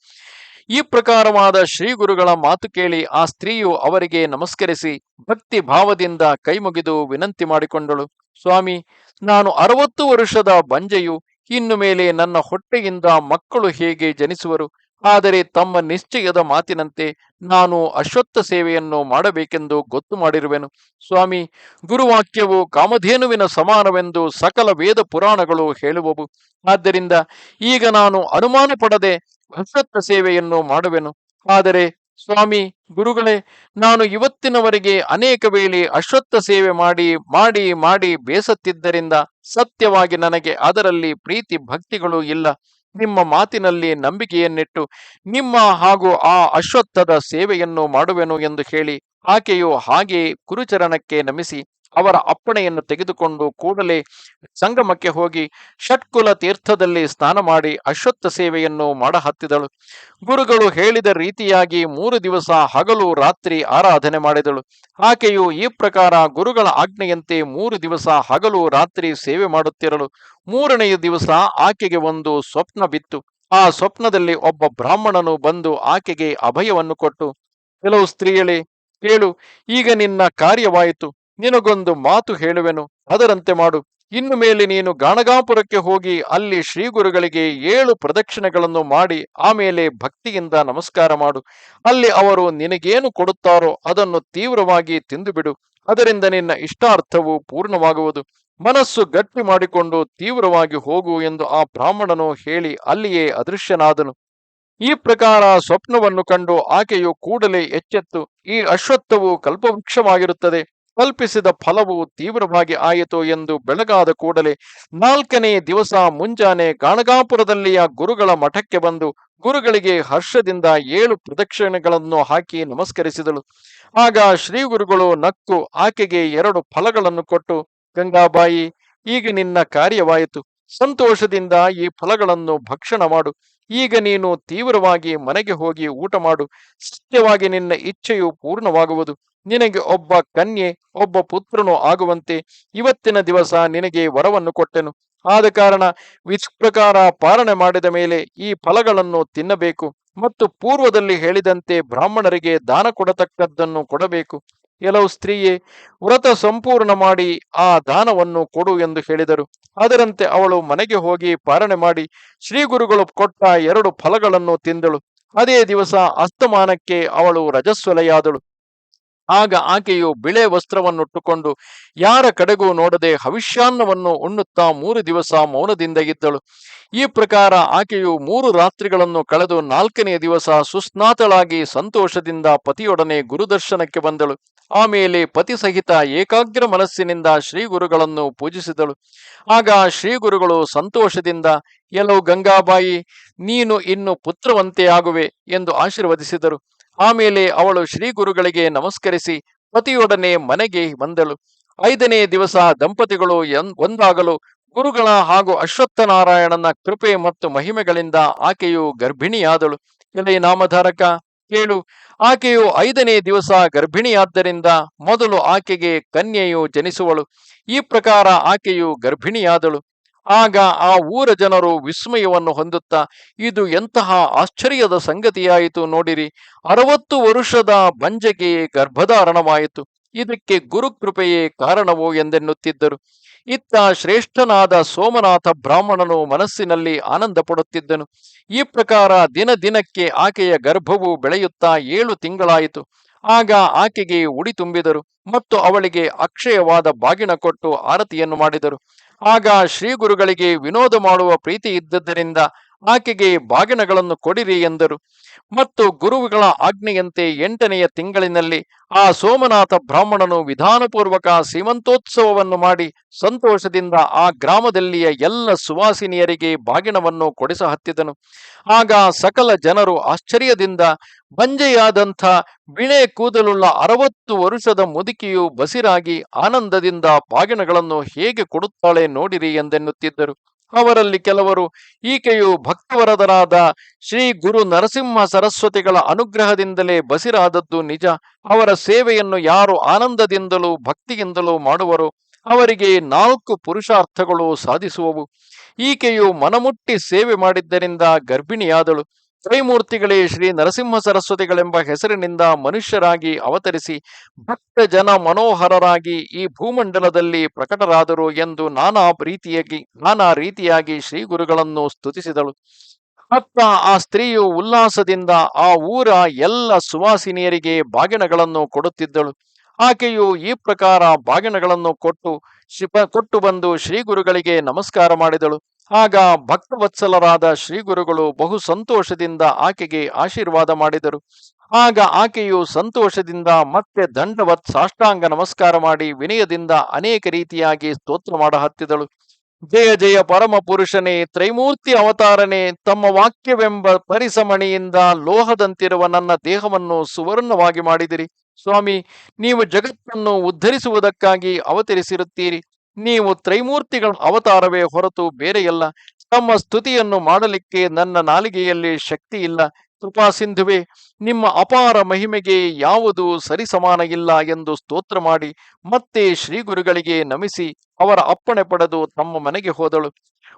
Speaker 1: ಈ ಪ್ರಕಾರವಾದ ಶ್ರೀ ಗುರುಗಳ ಮಾತು ಕೇಳಿ ಆ ಸ್ತ್ರೀಯು ಅವರಿಗೆ ನಮಸ್ಕರಿಸಿ ಭಕ್ತಿ ಭಾವದಿಂದ ಕೈಮುಗಿದು ವಿನಂತಿ ಮಾಡಿಕೊಂಡಳು. ಸ್ವಾಮಿ, ನಾನು 60 ವರ್ಷದ ಬಂಜೆಯು. ಇನ್ನು ಮೇಲೆ ನನ್ನ ಹೊಟ್ಟೆಯಿಂದ ಮಕ್ಕಳು ಹೇಗೆ ಜನಿಸುವರು? ಆದರೆ ತಮ್ಮ ನಿಶ್ಚಯದ ಮಾತಿನಂತೆ ನಾನು ಅಶ್ವತ್ಥ ಸೇವೆಯನ್ನು ಮಾಡಬೇಕೆಂದು ಗೊತ್ತು ಮಾಡಿರುವೆನು. ಸ್ವಾಮಿ, ಗುರುವಾಕ್ಯವು ಕಾಮಧೇನುವಿನ ಸಮಾನವೆಂದು ಸಕಲ ವೇದ ಪುರಾಣಗಳು ಹೇಳುವವು. ಆದ್ದರಿಂದ ಈಗ ನಾನು ಅನುಮಾನ ಪಡದೆ ಅಶ್ವತ್ಥ ಸೇವೆಯನ್ನು ಮಾಡುವೆನು. ಆದರೆ ಸ್ವಾಮಿ ಗುರುಗಳೇ, ನಾನು ಇವತ್ತಿನವರೆಗೆ ಅನೇಕ ವೇಳೆ ಅಶ್ವತ್ಥ ಸೇವೆ ಮಾಡಿ ಮಾಡಿ ಮಾಡಿ ಬೇಸತ್ತಿದ್ದರಿಂದ ಸತ್ಯವಾಗಿ ನನಗೆ ಅದರಲ್ಲಿ ಪ್ರೀತಿ ಭಕ್ತಿಗಳು ಇಲ್ಲ. ನಿಮ್ಮ ಮಾತಿನಲ್ಲಿ ನಂಬಿಕೆಯನ್ನಿಟ್ಟು ನಿಮ್ಮ ಹಾಗೂ ಆ ಅಶ್ವತ್ಥದ ಸೇವೆಯನ್ನು ಮಾಡುವೆನು ಎಂದು ಹೇಳಿ ಆಕೆಯು ಹಾಗೆ ಗುರುಚರಣಕ್ಕೆ ನಮಿಸಿ ಅವರ ಅಪ್ಪಣೆಯನ್ನು ತೆಗೆದುಕೊಂಡು ಕೂಡಲೇ ಸಂಗಮಕ್ಕೆ ಹೋಗಿ ಷಟ್ಕುಲ ತೀರ್ಥದಲ್ಲಿ ಸ್ನಾನ ಮಾಡಿ ಅಶ್ವತ್ಥ ಸೇವೆಯನ್ನು ಮಾಡಹತ್ತಿದಳು. ಗುರುಗಳು ಹೇಳಿದ ರೀತಿಯಾಗಿ 3 ದಿವಸ ಹಗಲು ರಾತ್ರಿ ಆರಾಧನೆ ಮಾಡಿದಳು. ಆಕೆಯು ಈ ಪ್ರಕಾರ ಗುರುಗಳ ಆಜ್ಞೆಯಂತೆ 3 ದಿವಸ ಹಗಲು ರಾತ್ರಿ ಸೇವೆ ಮಾಡುತ್ತಿರಲು 3ನೆಯ ದಿವಸ ಆಕೆಗೆ ಒಂದು ಸ್ವಪ್ನ ಬಿತ್ತು. ಆ ಸ್ವಪ್ನದಲ್ಲಿ ಒಬ್ಬ ಬ್ರಾಹ್ಮಣನು ಬಂದು ಆಕೆಗೆ ಅಭಯವನ್ನು ಕೊಟ್ಟು, ಕೆಲವು ಸ್ತ್ರೀಯಳೇ ಕೇಳು, ಈಗ ನಿನ್ನ ಕಾರ್ಯವಾಯಿತು. ನಿನಗೊಂದು ಮಾತು ಹೇಳುವೆನು, ಅದರಂತೆ ಮಾಡು. ಇನ್ನು ಮೇಲೆ ನೀನು ಗಾಣಗಾಪುರಕ್ಕೆ ಹೋಗಿ ಅಲ್ಲಿ ಶ್ರೀ ಗುರುಗಳಿಗೆ 7 ಪ್ರದಕ್ಷಿಣೆಗಳನ್ನು ಮಾಡಿ ಆಮೇಲೆ ಭಕ್ತಿಯಿಂದ ನಮಸ್ಕಾರ ಮಾಡು. ಅಲ್ಲಿ ಅವರು ನಿನಗೇನು ಕೊಡುತ್ತಾರೋ ಅದನ್ನು ತೀವ್ರವಾಗಿ ತಿಂದುಬಿಡು. ಅದರಿಂದ ನಿನ್ನ ಇಷ್ಟಾರ್ಥವು ಪೂರ್ಣವಾಗುವುದು. ಮನಸ್ಸು ಗಟ್ಟಿ ಮಾಡಿಕೊಂಡು ತೀವ್ರವಾಗಿ ಹೋಗು ಎಂದು ಆ ಬ್ರಾಹ್ಮಣನು ಹೇಳಿ ಅಲ್ಲಿಯೇ ಅದೃಶ್ಯನಾದನು. ಈ ಪ್ರಕಾರ ಸ್ವಪ್ನವನ್ನು ಕಂಡು ಆಕೆಯು ಕೂಡಲೇ ಎಚ್ಚೆತ್ತು, ಈ ಅಶ್ವತ್ಥವು ಕಲ್ಪವೃಕ್ಷವಾಗಿರುತ್ತದೆ, ಕಲ್ಪಿಸಿದ ಫಲವು ತೀವ್ರವಾಗಿ ಆಯಿತು ಎಂದು ಬೆಳಗಾದ ಕೂಡಲೇ 4ನೇ ದಿವಸ ಮುಂಜಾನೆ ಗಾಣಗಾಪುರದಲ್ಲಿಯ ಗುರುಗಳ ಮಠಕ್ಕೆ ಬಂದು ಗುರುಗಳಿಗೆ ಹರ್ಷದಿಂದ 7 ಪ್ರದಕ್ಷಿಣೆಗಳನ್ನು ಹಾಕಿ ನಮಸ್ಕರಿಸಿದಳು. ಆಗ ಶ್ರೀ ಗುರುಗಳು ನಕ್ಕು ಆಕೆಗೆ 2 ಫಲಗಳನ್ನು ಕೊಟ್ಟು, ಗಂಗಾಬಾಯಿ, ಈಗ ನಿನ್ನ ಕಾರ್ಯವಾಯಿತು. ಸಂತೋಷದಿಂದ ಈ ಫಲಗಳನ್ನು ಭಕ್ಷಣ ಮಾಡು. ಈಗ ನೀನು ತೀವ್ರವಾಗಿ ಮನೆಗೆ ಹೋಗಿ ಊಟ ಮಾಡು. ಸತ್ಯವಾಗಿ ನಿನ್ನ ಇಚ್ಛೆಯು ಪೂರ್ಣವಾಗುವುದು. ನಿನಗೆ ಒಬ್ಬ ಕನ್ಯೆ ಒಬ್ಬ ಪುತ್ರನು ಆಗುವಂತೆ ಇವತ್ತಿನ ದಿವಸ ನಿನಗೆ ವರವನ್ನು ಕೊಟ್ಟೆನು. ಆದ ಕಾರಣ ವಿಧಿ ಪ್ರಕಾರ ಪಾಲನೆ ಮಾಡಿದ ಮೇಲೆ ಈ ಫಲಗಳನ್ನು ತಿನ್ನಬೇಕು ಮತ್ತು ಪೂರ್ವದಲ್ಲಿ ಹೇಳಿದಂತೆ ಬ್ರಾಹ್ಮಣರಿಗೆ ದಾನ ಕೊಡತಕ್ಕದ್ದನ್ನು ಕೊಡಬೇಕು. ಕೆಲವು ಸ್ತ್ರೀಯೇ, ವ್ರತ ಸಂಪೂರ್ಣ ಮಾಡಿ ಆ ದಾನವನ್ನು ಕೊಡು ಎಂದು ಹೇಳಿದರು. ಅದರಂತೆ ಅವಳು ಮನೆಗೆ ಹೋಗಿ ಪಾಲನೆ ಮಾಡಿ ಶ್ರೀ ಗುರುಗಳು ಕೊಟ್ಟ 2 ಫಲಗಳನ್ನು ತಿಂದಳು. ಅದೇ ದಿವಸ ಅಸ್ತಮಾನಕ್ಕೆ ಅವಳು ರಜಸ್ವಲೆಯಾದಳು. ಆಗ ಆಕೆಯು ಬಿಳೆ ವಸ್ತ್ರವನ್ನುಟ್ಟುಕೊಂಡು ಯಾರ ಕಡೆಗೂ ನೋಡದೆ ಹವಿಷ್ಯಾನ್ನವನ್ನು ಉಣ್ಣುತ್ತಾ 3 ದಿವಸ ಮೌನದಿಂದ ಇದ್ದಳು. ಈ ಪ್ರಕಾರ ಆಕೆಯು 3 ರಾತ್ರಿಗಳನ್ನು ಕಳೆದು 4ನೇ ದಿವಸ ಸುಸ್ನಾತಳಾಗಿ ಸಂತೋಷದಿಂದ ಪತಿಯೊಡನೆ ಗುರುದರ್ಶನಕ್ಕೆ ಬಂದಳು. ಆಮೇಲೆ ಪತಿ ಸಹಿತ ಏಕಾಗ್ರ ಮನಸ್ಸಿನಿಂದ ಶ್ರೀ ಗುರುಗಳನ್ನು ಪೂಜಿಸಿದಳು. ಆಗ ಶ್ರೀ ಗುರುಗಳು ಸಂತೋಷದಿಂದ, ಎಲ್ಲೋ ಗಂಗಾಬಾಯಿ, ನೀನು ಇನ್ನು ಪುತ್ರವಂತೆಯಾಗುವೆ ಎಂದು ಆಶೀರ್ವದಿಸಿದರು. ಆಮೇಲೆ ಅವಳು ಶ್ರೀ ಗುರುಗಳಿಗೆ ನಮಸ್ಕರಿಸಿ ಪತಿಯೊಡನೆ ಮನೆಗೆ ಬಂದಳು. 5ನೇ ದಿವಸ ದಂಪತಿಗಳು ಒಂದಾಗಲು ಗುರುಗಳ ಹಾಗೂ ಅಶ್ವತ್ಥನಾರಾಯಣನ ಕೃಪೆ ಮತ್ತು ಮಹಿಮೆಗಳಿಂದ ಆಕೆಯು ಗರ್ಭಿಣಿಯಾದಳು. ಎಲೆ ನಾಮಧಾರಕ, ಕೇಳು, ಆಕೆಯು 5ನೇ ದಿವಸ ಗರ್ಭಿಣಿಯಾದ್ದರಿಂದ ಮೊದಲು ಆಕೆಗೆ ಕನ್ಯೆಯು ಜನಿಸುವಳು. ಈ ಪ್ರಕಾರ ಆಕೆಯು ಗರ್ಭಿಣಿಯಾದಳು. ಆಗ ಆ ಊರ ಜನರು ವಿಸ್ಮಯವನ್ನು ಹೊಂದುತ್ತಾ, ಇದು ಎಂತಹ ಆಶ್ಚರ್ಯದ ಸಂಗತಿಯಾಯಿತು ನೋಡಿರಿ, 60 ವರುಷದ ಬಂಜೆಗೆ ಗರ್ಭಧಾರಣವಾಯಿತು, ಇದಕ್ಕೆ ಗುರುಕೃಪೆಯೇ ಕಾರಣವೋ ಎಂದೆನ್ನುತ್ತಿದ್ದರು. ಇತ್ತ ಶ್ರೇಷ್ಠನಾದ ಸೋಮನಾಥ ಬ್ರಾಹ್ಮಣನು ಮನಸ್ಸಿನಲ್ಲಿ ಆನಂದ ಪಡುತ್ತಿದ್ದನು. ಈ ಪ್ರಕಾರ ದಿನ ದಿನಕ್ಕೆ ಆಕೆಯ ಗರ್ಭವು ಬೆಳೆಯುತ್ತಾ 7 ತಿಂಗಳಾಯಿತು. ಆಗ ಆಕೆಗೆ ಉಡಿ ತುಂಬಿದರು ಮತ್ತು ಅವಳಿಗೆ ಅಕ್ಷಯವಾದ ಬಾಗಿನ ಕೊಟ್ಟು ಆರತಿಯನ್ನು ಮಾಡಿದರು. ಆಗ ಶ್ರೀ ಗುರುಗಳಿಗೆ ವಿನೋದ ಮಾಡುವ ಪ್ರೀತಿ ಇದ್ದದ್ದರಿಂದ ಆಕೆಗೆ ಬಾಗಿನಗಳನ್ನು ಕೊಡಿರಿ ಎಂದರು. ಮತ್ತು ಗುರುಗಳ ಆಜ್ಞೆಯಂತೆ 8ನೆಯ ತಿಂಗಳಿನಲ್ಲಿ ಆ ಸೋಮನಾಥ ಬ್ರಾಹ್ಮಣನು ವಿಧಾನಪೂರ್ವಕ ಸೀಮಂತೋತ್ಸವವನ್ನು ಮಾಡಿ ಸಂತೋಷದಿಂದ ಆ ಗ್ರಾಮದಲ್ಲಿಯ ಎಲ್ಲ ಸುವಾಸಿನಿಯರಿಗೆ ಬಾಗಿನವನ್ನು ಕೊಡಿಸಹತ್ತಿದನು. ಆಗ ಸಕಲ ಜನರು ಆಶ್ಚರ್ಯದಿಂದ ಬಂಜೆಯಾದಂಥ ಬಿಳೆ ಕೂದಲುಳ್ಳ 60 ವರುಷದ ಮುದುಕಿಯು ಬಸಿರಾಗಿ ಆನಂದದಿಂದ ಬಾಗಿನಗಳನ್ನು ಹೇಗೆ ಕೊಡುತ್ತಾಳೆ ನೋಡಿರಿ ಎಂದೆನ್ನುತ್ತಿದ್ದರು. ಅವರಲ್ಲಿ ಕೆಲವರು, ಈಕೆಯು ಭಕ್ತವರದರಾದ ಶ್ರೀ ಗುರು ನರಸಿಂಹ ಸರಸ್ವತಿಗಳ ಅನುಗ್ರಹದಿಂದಲೇ ಬಸಿರಾದದ್ದು ನಿಜ. ಅವರ ಸೇವೆಯನ್ನು ಯಾರು ಆನಂದದಿಂದಲೂ ಭಕ್ತಿಯಿಂದಲೂ ಮಾಡುವರೋ ಅವರಿಗೆ 4 ಪುರುಷಾರ್ಥಗಳು ಸಾಧಿಸುವವು. ಈಕೆಯು ಮನಮುಟ್ಟಿ ಸೇವೆ ಮಾಡಿದ್ದರಿಂದ ಗರ್ಭಿಣಿಯಾದಳು. ತ್ರೈಮೂರ್ತಿಗಳೇ ಶ್ರೀ ನರಸಿಂಹ ಸರಸ್ವತಿಗಳೆಂಬ ಹೆಸರಿನಿಂದ ಮನುಷ್ಯರಾಗಿ ಅವತರಿಸಿ ಭಕ್ತ ಜನ ಮನೋಹರರಾಗಿ ಈ ಭೂಮಂಡಲದಲ್ಲಿ ಪ್ರಕಟರಾದರು ಎಂದು ನಾನಾ ರೀತಿಯಾಗಿ ಶ್ರೀ ಗುರುಗಳನ್ನು ಸ್ತುತಿಸಿದಳು. ಅತ್ತ ಆ ಸ್ತ್ರೀಯು ಉಲ್ಲಾಸದಿಂದ ಆ ಊರ ಎಲ್ಲ ಸುವಾಸಿನಿಯರಿಗೆ ಬಾಗಿನಗಳನ್ನು ಕೊಡುತ್ತಿದ್ದಳು. ಆಕೆಯು ಈ ಪ್ರಕಾರ ಬಾಗಿನಗಳನ್ನು ಕೊಟ್ಟು ಬಂದು ಶ್ರೀ ಗುರುಗಳಿಗೆ ನಮಸ್ಕಾರ ಮಾಡಿದಳು. ಆಗ ಭಕ್ತವತ್ಸಲರಾದ ಶ್ರೀ ಗುರುಗಳು ಬಹು ಸಂತೋಷದಿಂದ ಆಕೆಗೆ ಆಶೀರ್ವಾದ ಮಾಡಿದರು. ಆಗ ಆಕೆಯು ಸಂತೋಷದಿಂದ ಮತ್ತೆ ದಂಡವತ್ ಸಾಷ್ಟಾಂಗ ನಮಸ್ಕಾರ ಮಾಡಿ ವಿನಯದಿಂದ ಅನೇಕ ರೀತಿಯಾಗಿ ಸ್ತೋತ್ರ ಮಾಡಹತ್ತಿದಳು. ಜಯ ಜಯ ಪರಮ ಪುರುಷನೇ, ತ್ರೈಮೂರ್ತಿ ಅವತಾರನೇ, ತಮ್ಮ ವಾಕ್ಯವೆಂಬ ಪರಿಸಮಣಿಯಿಂದ ಲೋಹದಂತಿರುವ ನನ್ನ ದೇಹವನ್ನು ಸುವರ್ಣವಾಗಿ ಮಾಡಿದಿರಿ. ಸ್ವಾಮಿ, ನೀವು ಜಗತ್ತನ್ನು ಉದ್ಧರಿಸುವುದಕ್ಕಾಗಿ ಅವತರಿಸಿರುತ್ತೀರಿ. ನೀವು ತ್ರೈಮೂರ್ತಿಗಳ ಅವತಾರವೇ ಹೊರತು ಬೇರೆಯಲ್ಲ. ತಮ್ಮ ಸ್ತುತಿಯನ್ನು ಮಾಡಲಿಕ್ಕೆ ನನ್ನ ನಾಲಿಗೆಯಲ್ಲಿ ಶಕ್ತಿ ಇಲ್ಲ. ಕೃಪಾ ಸಿಂಧುವೆ, ನಿಮ್ಮ ಅಪಾರ ಮಹಿಮೆಗೆ ಯಾವುದು ಸರಿಸಮಾನ ಇಲ್ಲ ಎಂದು ಸ್ತೋತ್ರ ಮಾಡಿ ಮತ್ತೆ ಶ್ರೀ ಗುರುಗಳಿಗೆ ನಮಿಸಿ ಅವರ ಅಪ್ಪಣೆ ಪಡೆದು ತಮ್ಮ ಮನೆಗೆ ಹೋದಳು.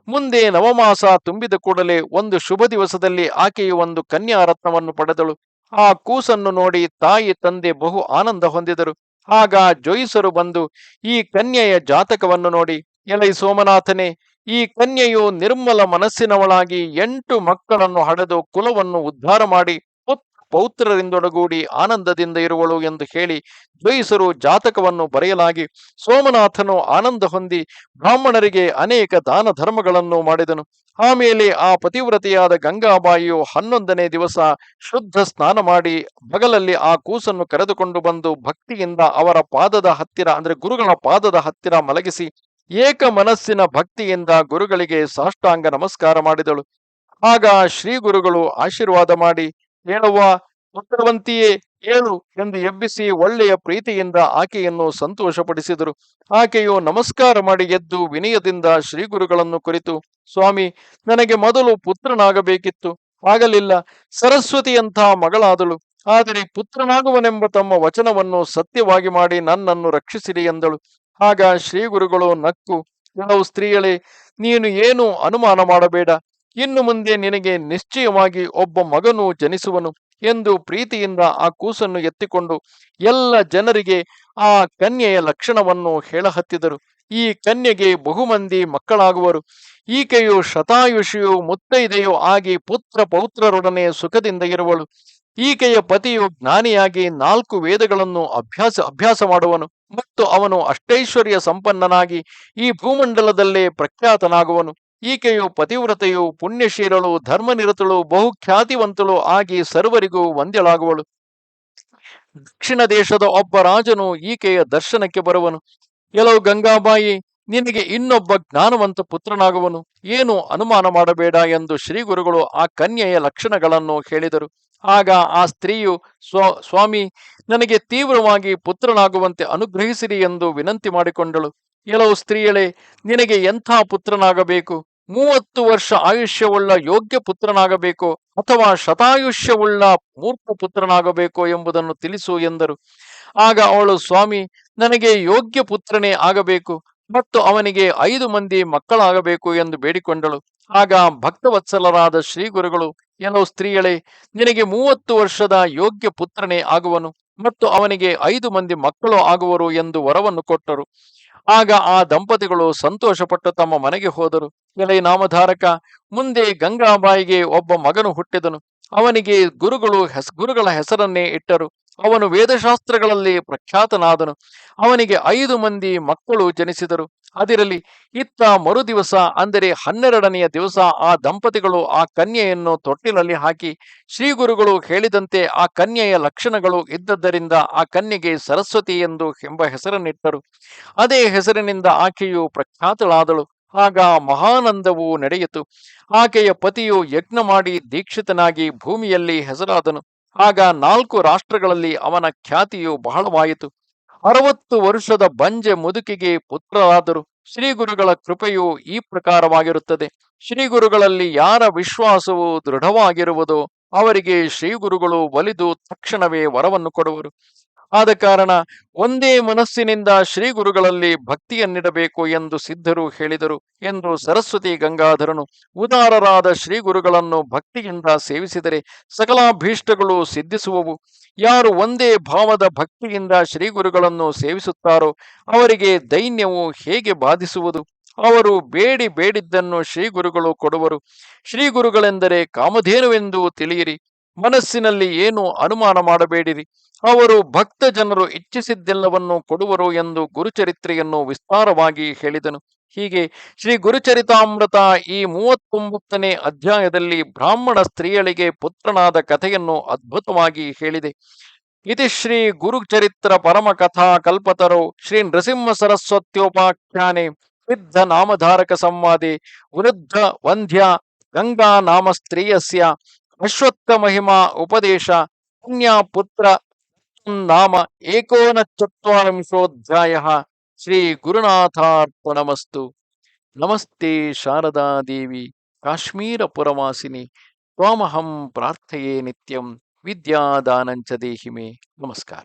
Speaker 1: ಮುಂದೆ ನವಮಾಸ ತುಂಬಿದ ಕೂಡಲೇ ಒಂದು ಶುಭ ದಿವಸದಲ್ಲಿ ಆಕೆಯು ಒಂದು ಕನ್ಯಾ ರತ್ನವನ್ನು ಪಡೆದಳು. ಆ ಕೂಸನ್ನು ನೋಡಿ ತಾಯಿ ತಂದೆ ಬಹು ಆನಂದ ಹೊಂದಿದರು. ಆಗ ಜೋಯಿಸರು ಬಂದು ಈ ಕನ್ಯೆಯ ಜಾತಕವನ್ನು ನೋಡಿ, ಎಲೈ ಸೋಮನಾಥನೇ, ಈ ಕನ್ಯೆಯು ನಿರ್ಮಲ ಮನಸ್ಸಿನವಳಾಗಿ 8 ಮಕ್ಕಳನ್ನು ಹಡೆದು ಕುಲವನ್ನು ಉದ್ಧಾರ ಮಾಡಿ ಪೌತ್ರರಿಂದೊಡಗೂಡಿ ಆನಂದದಿಂದ ಇರುವಳು ಎಂದು ಹೇಳಿ ಜೋಯಿಸರು ಜಾತಕವನ್ನು ಬರೆಯಲಾಗಿ ಸೋಮನಾಥನು ಆನಂದ ಹೊಂದಿ ಬ್ರಾಹ್ಮಣರಿಗೆ ಅನೇಕ ದಾನ ಧರ್ಮಗಳನ್ನು ಮಾಡಿದನು. ಆಮೇಲೆ ಆ ಪತಿವ್ರತೆಯಾದ ಗಂಗಾಬಾಯಿಯು 11ನೇ ದಿವಸ ಶುದ್ಧ ಸ್ನಾನ ಮಾಡಿ ಬಗಲಲ್ಲಿ ಆ ಕೂಸನ್ನು ಕರೆದುಕೊಂಡು ಬಂದು ಭಕ್ತಿಯಿಂದ ಅವರ ಪಾದದ ಹತ್ತಿರ ಅಂದರೆ ಗುರುಗಳ ಪಾದದ ಹತ್ತಿರ ಮಲಗಿಸಿ ಏಕ ಮನಸ್ಸಿನ ಭಕ್ತಿಯಿಂದ ಗುರುಗಳಿಗೆ ಸಾಷ್ಟಾಂಗ ನಮಸ್ಕಾರ ಮಾಡಿದಳು. ಆಗ ಶ್ರೀ ಗುರುಗಳು ಆಶೀರ್ವಾದ ಮಾಡಿ, ಹೇಳುವ ಪುತ್ರವಂತಿಯೇ ಏಳು ಎಂದು ಎಬ್ಬಿಸಿ ಒಳ್ಳೆಯ ಪ್ರೀತಿಯಿಂದ ಆಕೆಯನ್ನು ಸಂತೋಷಪಡಿಸಿದರು. ಆಕೆಯು ನಮಸ್ಕಾರ ಮಾಡಿ ಎದ್ದು ವಿನಯದಿಂದ ಶ್ರೀ ಗುರುಗಳನ್ನು ಕುರಿತು, ಸ್ವಾಮಿ, ನನಗೆ ಮೊದಲು ಪುತ್ರನಾಗಬೇಕಿತ್ತು, ಆಗಲಿಲ್ಲ. ಸರಸ್ವತಿಯಂಥ ಮಗಳಾದಳು. ಆದರೆ ಪುತ್ರನಾಗುವನೆಂಬ ತಮ್ಮ ವಚನವನ್ನು ಸತ್ಯವಾಗಿ ಮಾಡಿ ನನ್ನನ್ನು ರಕ್ಷಿಸಿರಿ ಎಂದಳು. ಆಗ ಶ್ರೀ ಗುರುಗಳು ನಕ್ಕು, ಕೆಲವು ಸ್ತ್ರೀಯಳೇ, ನೀನು ಏನು ಅನುಮಾನ ಮಾಡಬೇಡ. ಇನ್ನು ಮುಂದೆ ನಿನಗೆ ನಿಶ್ಚಯವಾಗಿ ಒಬ್ಬ ಮಗನು ಜನಿಸುವನು ಎಂದು ಪ್ರೀತಿಯಿಂದ ಆ ಕೂಸನ್ನು ಎತ್ತಿಕೊಂಡು ಎಲ್ಲ ಜನರಿಗೆ ಆ ಕನ್ಯೆಯ ಲಕ್ಷಣವನ್ನು ಹೇಳಹತ್ತಿದರು. ಈ ಕನ್ಯೆಗೆ ಬಹುಮಂದಿ ಮಕ್ಕಳಾಗುವರು. ಈಕೆಯು ಶತಾಯುಷಿಯು ಮುತ್ತೈದೆಯೂ ಆಗಿ ಪುತ್ರ ಪೌತ್ರರೊಡನೆ ಸುಖದಿಂದ ಇರುವಳು. ಈಕೆಯ ಪತಿಯು ಜ್ಞಾನಿಯಾಗಿ 4 ವೇದಗಳನ್ನು ಅಭ್ಯಾಸ ಮಾಡುವನು ಮತ್ತು ಅವನು ಅಷ್ಟೈಶ್ವರ್ಯ ಸಂಪನ್ನನಾಗಿ ಈ ಭೂಮಂಡಲದಲ್ಲೇ ಪ್ರಖ್ಯಾತನಾಗುವನು. ಈಕೆಯು ಪತಿವ್ರತೆಯು ಪುಣ್ಯಶೀಲಳು, ಧರ್ಮನಿರತಳು, ಬಹುಖ್ಯಾತಿವಂತಳು ಆಗಿ ಸರ್ವರಿಗೂ ವಂದ್ಯಳಾಗುವಳು. ದಕ್ಷಿಣ ದೇಶದ ಒಬ್ಬ ರಾಜನು ಈಕೆಯ ದರ್ಶನಕ್ಕೆ ಬರುವನು. ಕೆಲವು ಗಂಗಾಬಾಯಿ, ನಿನಗೆ ಇನ್ನೊಬ್ಬ ಜ್ಞಾನವಂತ ಪುತ್ರನಾಗುವನು, ಏನು ಅನುಮಾನ ಮಾಡಬೇಡ ಎಂದು ಶ್ರೀ ಗುರುಗಳು ಆ ಕನ್ಯೆಯ ಲಕ್ಷಣಗಳನ್ನು ಹೇಳಿದರು. ಆಗ ಆ ಸ್ತ್ರೀಯು, ಸ್ವಾಮಿ, ನನಗೆ ತೀವ್ರವಾಗಿ ಪುತ್ರನಾಗುವಂತೆ ಅನುಗ್ರಹಿಸಿರಿ ಎಂದು ವಿನಂತಿ ಮಾಡಿಕೊಂಡಳು. ಕೆಲವು ಸ್ತ್ರೀಯಳೇ, ನಿನಗೆ ಎಂಥ ಪುತ್ರನಾಗಬೇಕು? 30 ವರ್ಷ ಆಯುಷ್ಯವುಳ್ಳ ಯೋಗ್ಯ ಪುತ್ರನಾಗಬೇಕು ಅಥವಾ ಶತಾಯುಷ್ಯವುಳ್ಳ ಮೂರ್ಖ ಪುತ್ರನಾಗಬೇಕು ಎಂಬುದನ್ನು ತಿಳಿಸು ಎಂದರು. ಆಗ ಅವಳು, ಸ್ವಾಮಿ, ನನಗೆ ಯೋಗ್ಯ ಪುತ್ರನೇ ಆಗಬೇಕು ಮತ್ತು ಅವನಿಗೆ 5 ಮಂದಿ ಮಕ್ಕಳಾಗಬೇಕು ಎಂದು ಬೇಡಿಕೊಂಡಳು. ಆಗ ಭಕ್ತವತ್ಸಲರಾದ ಶ್ರೀ ಗುರುಗಳು, ಕೆಲವು ಸ್ತ್ರೀಯಳೇ, ನಿನಗೆ 30 ವರ್ಷದ ಯೋಗ್ಯ ಪುತ್ರನೇ ಆಗುವನು ಮತ್ತು ಅವನಿಗೆ 5 ಮಂದಿ ಮಕ್ಕಳು ಆಗುವರು ಎಂದು ವರವನ್ನು ಕೊಟ್ಟರು. ಆಗ ಆ ದಂಪತಿಗಳು ಸಂತೋಷಪಟ್ಟು ತಮ್ಮ ಮನೆಗೆ ಹೋದರು. ಎಲೈ ನಾಮಧಾರಕ, ಮುಂದೆ ಗಂಗಾಬಾಯಿಗೆ ಒಬ್ಬ ಮಗನು ಹುಟ್ಟಿದನು. ಅವನಿಗೆ ಗುರುಗಳ ಹೆಸರನ್ನೇ ಇಟ್ಟರು. ಅವನು ವೇದಶಾಸ್ತ್ರಗಳಲ್ಲಿ ಪ್ರಖ್ಯಾತನಾದನು. ಅವನಿಗೆ 5 ಮಂದಿ ಮಕ್ಕಳು ಜನಿಸಿದರು. ಅದಿರಲಿ, ಇತ್ತ ಮರುದಿವಸ ಅಂದರೆ 12ನೆಯ ದಿವಸ ಆ ದಂಪತಿಗಳು ಆ ಕನ್ಯೆಯನ್ನು ತೊಟ್ಟಿಲಲ್ಲಿ ಹಾಕಿ, ಶ್ರೀ ಗುರುಗಳು ಹೇಳಿದಂತೆ ಆ ಕನ್ಯೆಯ ಲಕ್ಷಣಗಳು ಇದ್ದದ್ದರಿಂದ ಆ ಕನ್ಯೆಗೆ ಸರಸ್ವತಿ ಎಂಬ ಹೆಸರನ್ನಿಟ್ಟರು. ಅದೇ ಹೆಸರಿನಿಂದ ಆಕೆಯು ಪ್ರಖ್ಯಾತಳಾದಳು. ಆಗ ಮಹಾನಂದವು ನಡೆಯಿತು. ಆಕೆಯ ಪತಿಯು ಯಜ್ಞ ಮಾಡಿ ದೀಕ್ಷಿತನಾಗಿ ಭೂಮಿಯಲ್ಲಿ ಹೆಸರಾದನು. ಆಗ 4 ರಾಷ್ಟ್ರಗಳಲ್ಲಿ ಅವನ ಖ್ಯಾತಿಯು ಬಹಳವಾಯಿತು. 60 ವರ್ಷದ ಬಂಜೆ ಮುದುಕಿಗೆ ಪುತ್ರರಾದರು. ಶ್ರೀ ಗುರುಗಳ ಕೃಪೆಯು ಈ ಪ್ರಕಾರವಾಗಿರುತ್ತದೆ. ಶ್ರೀ ಗುರುಗಳಲ್ಲಿ ಯಾರ ವಿಶ್ವಾಸವು ದೃಢವಾಗಿರುವುದೋ ಅವರಿಗೆ ಶ್ರೀ ಗುರುಗಳು ಒಲಿದು ತಕ್ಷಣವೇ ವರವನ್ನು ಕೊಡುವರು. ಆದ ಕಾರಣ ಒಂದೇ ಮನಸ್ಸಿನಿಂದ ಶ್ರೀ ಗುರುಗಳಲ್ಲಿ ಭಕ್ತಿಯನ್ನಿಡಬೇಕು ಎಂದು ಸಿದ್ಧರು ಹೇಳಿದರು ಎಂದು ಸರಸ್ವತಿ ಗಂಗಾಧರನು ಉದಾರರಾದ ಶ್ರೀ ಗುರುಗಳನ್ನು ಭಕ್ತಿಯಿಂದ ಸೇವಿಸಿದರೆ ಸಕಲಾಭೀಷ್ಟಗಳು ಸಿದ್ಧಿಸುವವು. ಯಾರು ಒಂದೇ ಭಾವದ ಭಕ್ತಿಯಿಂದ ಶ್ರೀ ಗುರುಗಳನ್ನು ಸೇವಿಸುತ್ತಾರೋ ಅವರಿಗೆ ದೈನ್ಯವು ಹೇಗೆ ಬಾಧಿಸುವುದು? ಅವರು ಬೇಡಿ ಬೇಡಿದ್ದನ್ನು ಶ್ರೀ ಗುರುಗಳು ಕೊಡುವರು. ಶ್ರೀ ಗುರುಗಳೆಂದರೆ ಕಾಮಧೇನುವೆಂದು ತಿಳಿಯಿರಿ. ಮನಸ್ಸಿನಲ್ಲಿ ಏನು ಅನುಮಾನ ಮಾಡಬೇಡಿರಿ. ಅವರು ಭಕ್ತ ಜನರು ಇಚ್ಛಿಸಿದ್ದೆಲ್ಲವನ್ನು ಕೊಡುವರು ಎಂದು ಗುರುಚರಿತ್ರೆಯನ್ನು ವಿಸ್ತಾರವಾಗಿ ಹೇಳಿದನು. ಹೀಗೆ ಶ್ರೀ ಗುರುಚರಿತಾಮೃತ ಈ 39ನೇ ಅಧ್ಯಾಯದಲ್ಲಿ ಬ್ರಾಹ್ಮಣ ಸ್ತ್ರೀಯಳಿಗೆ ಪುತ್ರನಾದ ಕಥೆಯನ್ನು ಅದ್ಭುತವಾಗಿ ಹೇಳಿದೆ. ಇತಿ ಶ್ರೀ ಗುರುಚರಿತ್ರ ಪರಮ ಕಥಾ ಕಲ್ಪತರೋ ಶ್ರೀ ನೃಸಿಂಹ ಸರಸ್ವತ್ಯೋಪಾಖ್ಯಾನೆ ಸಿದ್ಧ ನಾಮಧಾರಕ ಸಂವಾದೆ ವೃದ್ಧ ವಂದ್ಯ ಗಂಗಾ ನಾಮ ಸ್ತ್ರೀಯಸ್ಯ ಅಶ್ವತ್ಥ ಮಹಿಮಾ ಉಪದೇಶ ಕನ್ಯಾ ಪುತ್ರ ನಾಮ 19 ಶ್ರೀ ಗುರುನಾಥಾರ್ಪಣಮಸ್ತು. ನಮಸ್ತೆ ಶಾರದಾ ದೇವಿ ಕಾಶ್ಮೀರ ಪುರವಾಸಿನಿ ತ್ವಾಮಹಂ ಪ್ರಾರ್ಥಯೇ ನಿತ್ಯಂ ವಿದ್ಯಾದಾನಂಚ ದೇಹಿ ಮೇ. ನಮಸ್ಕಾರ.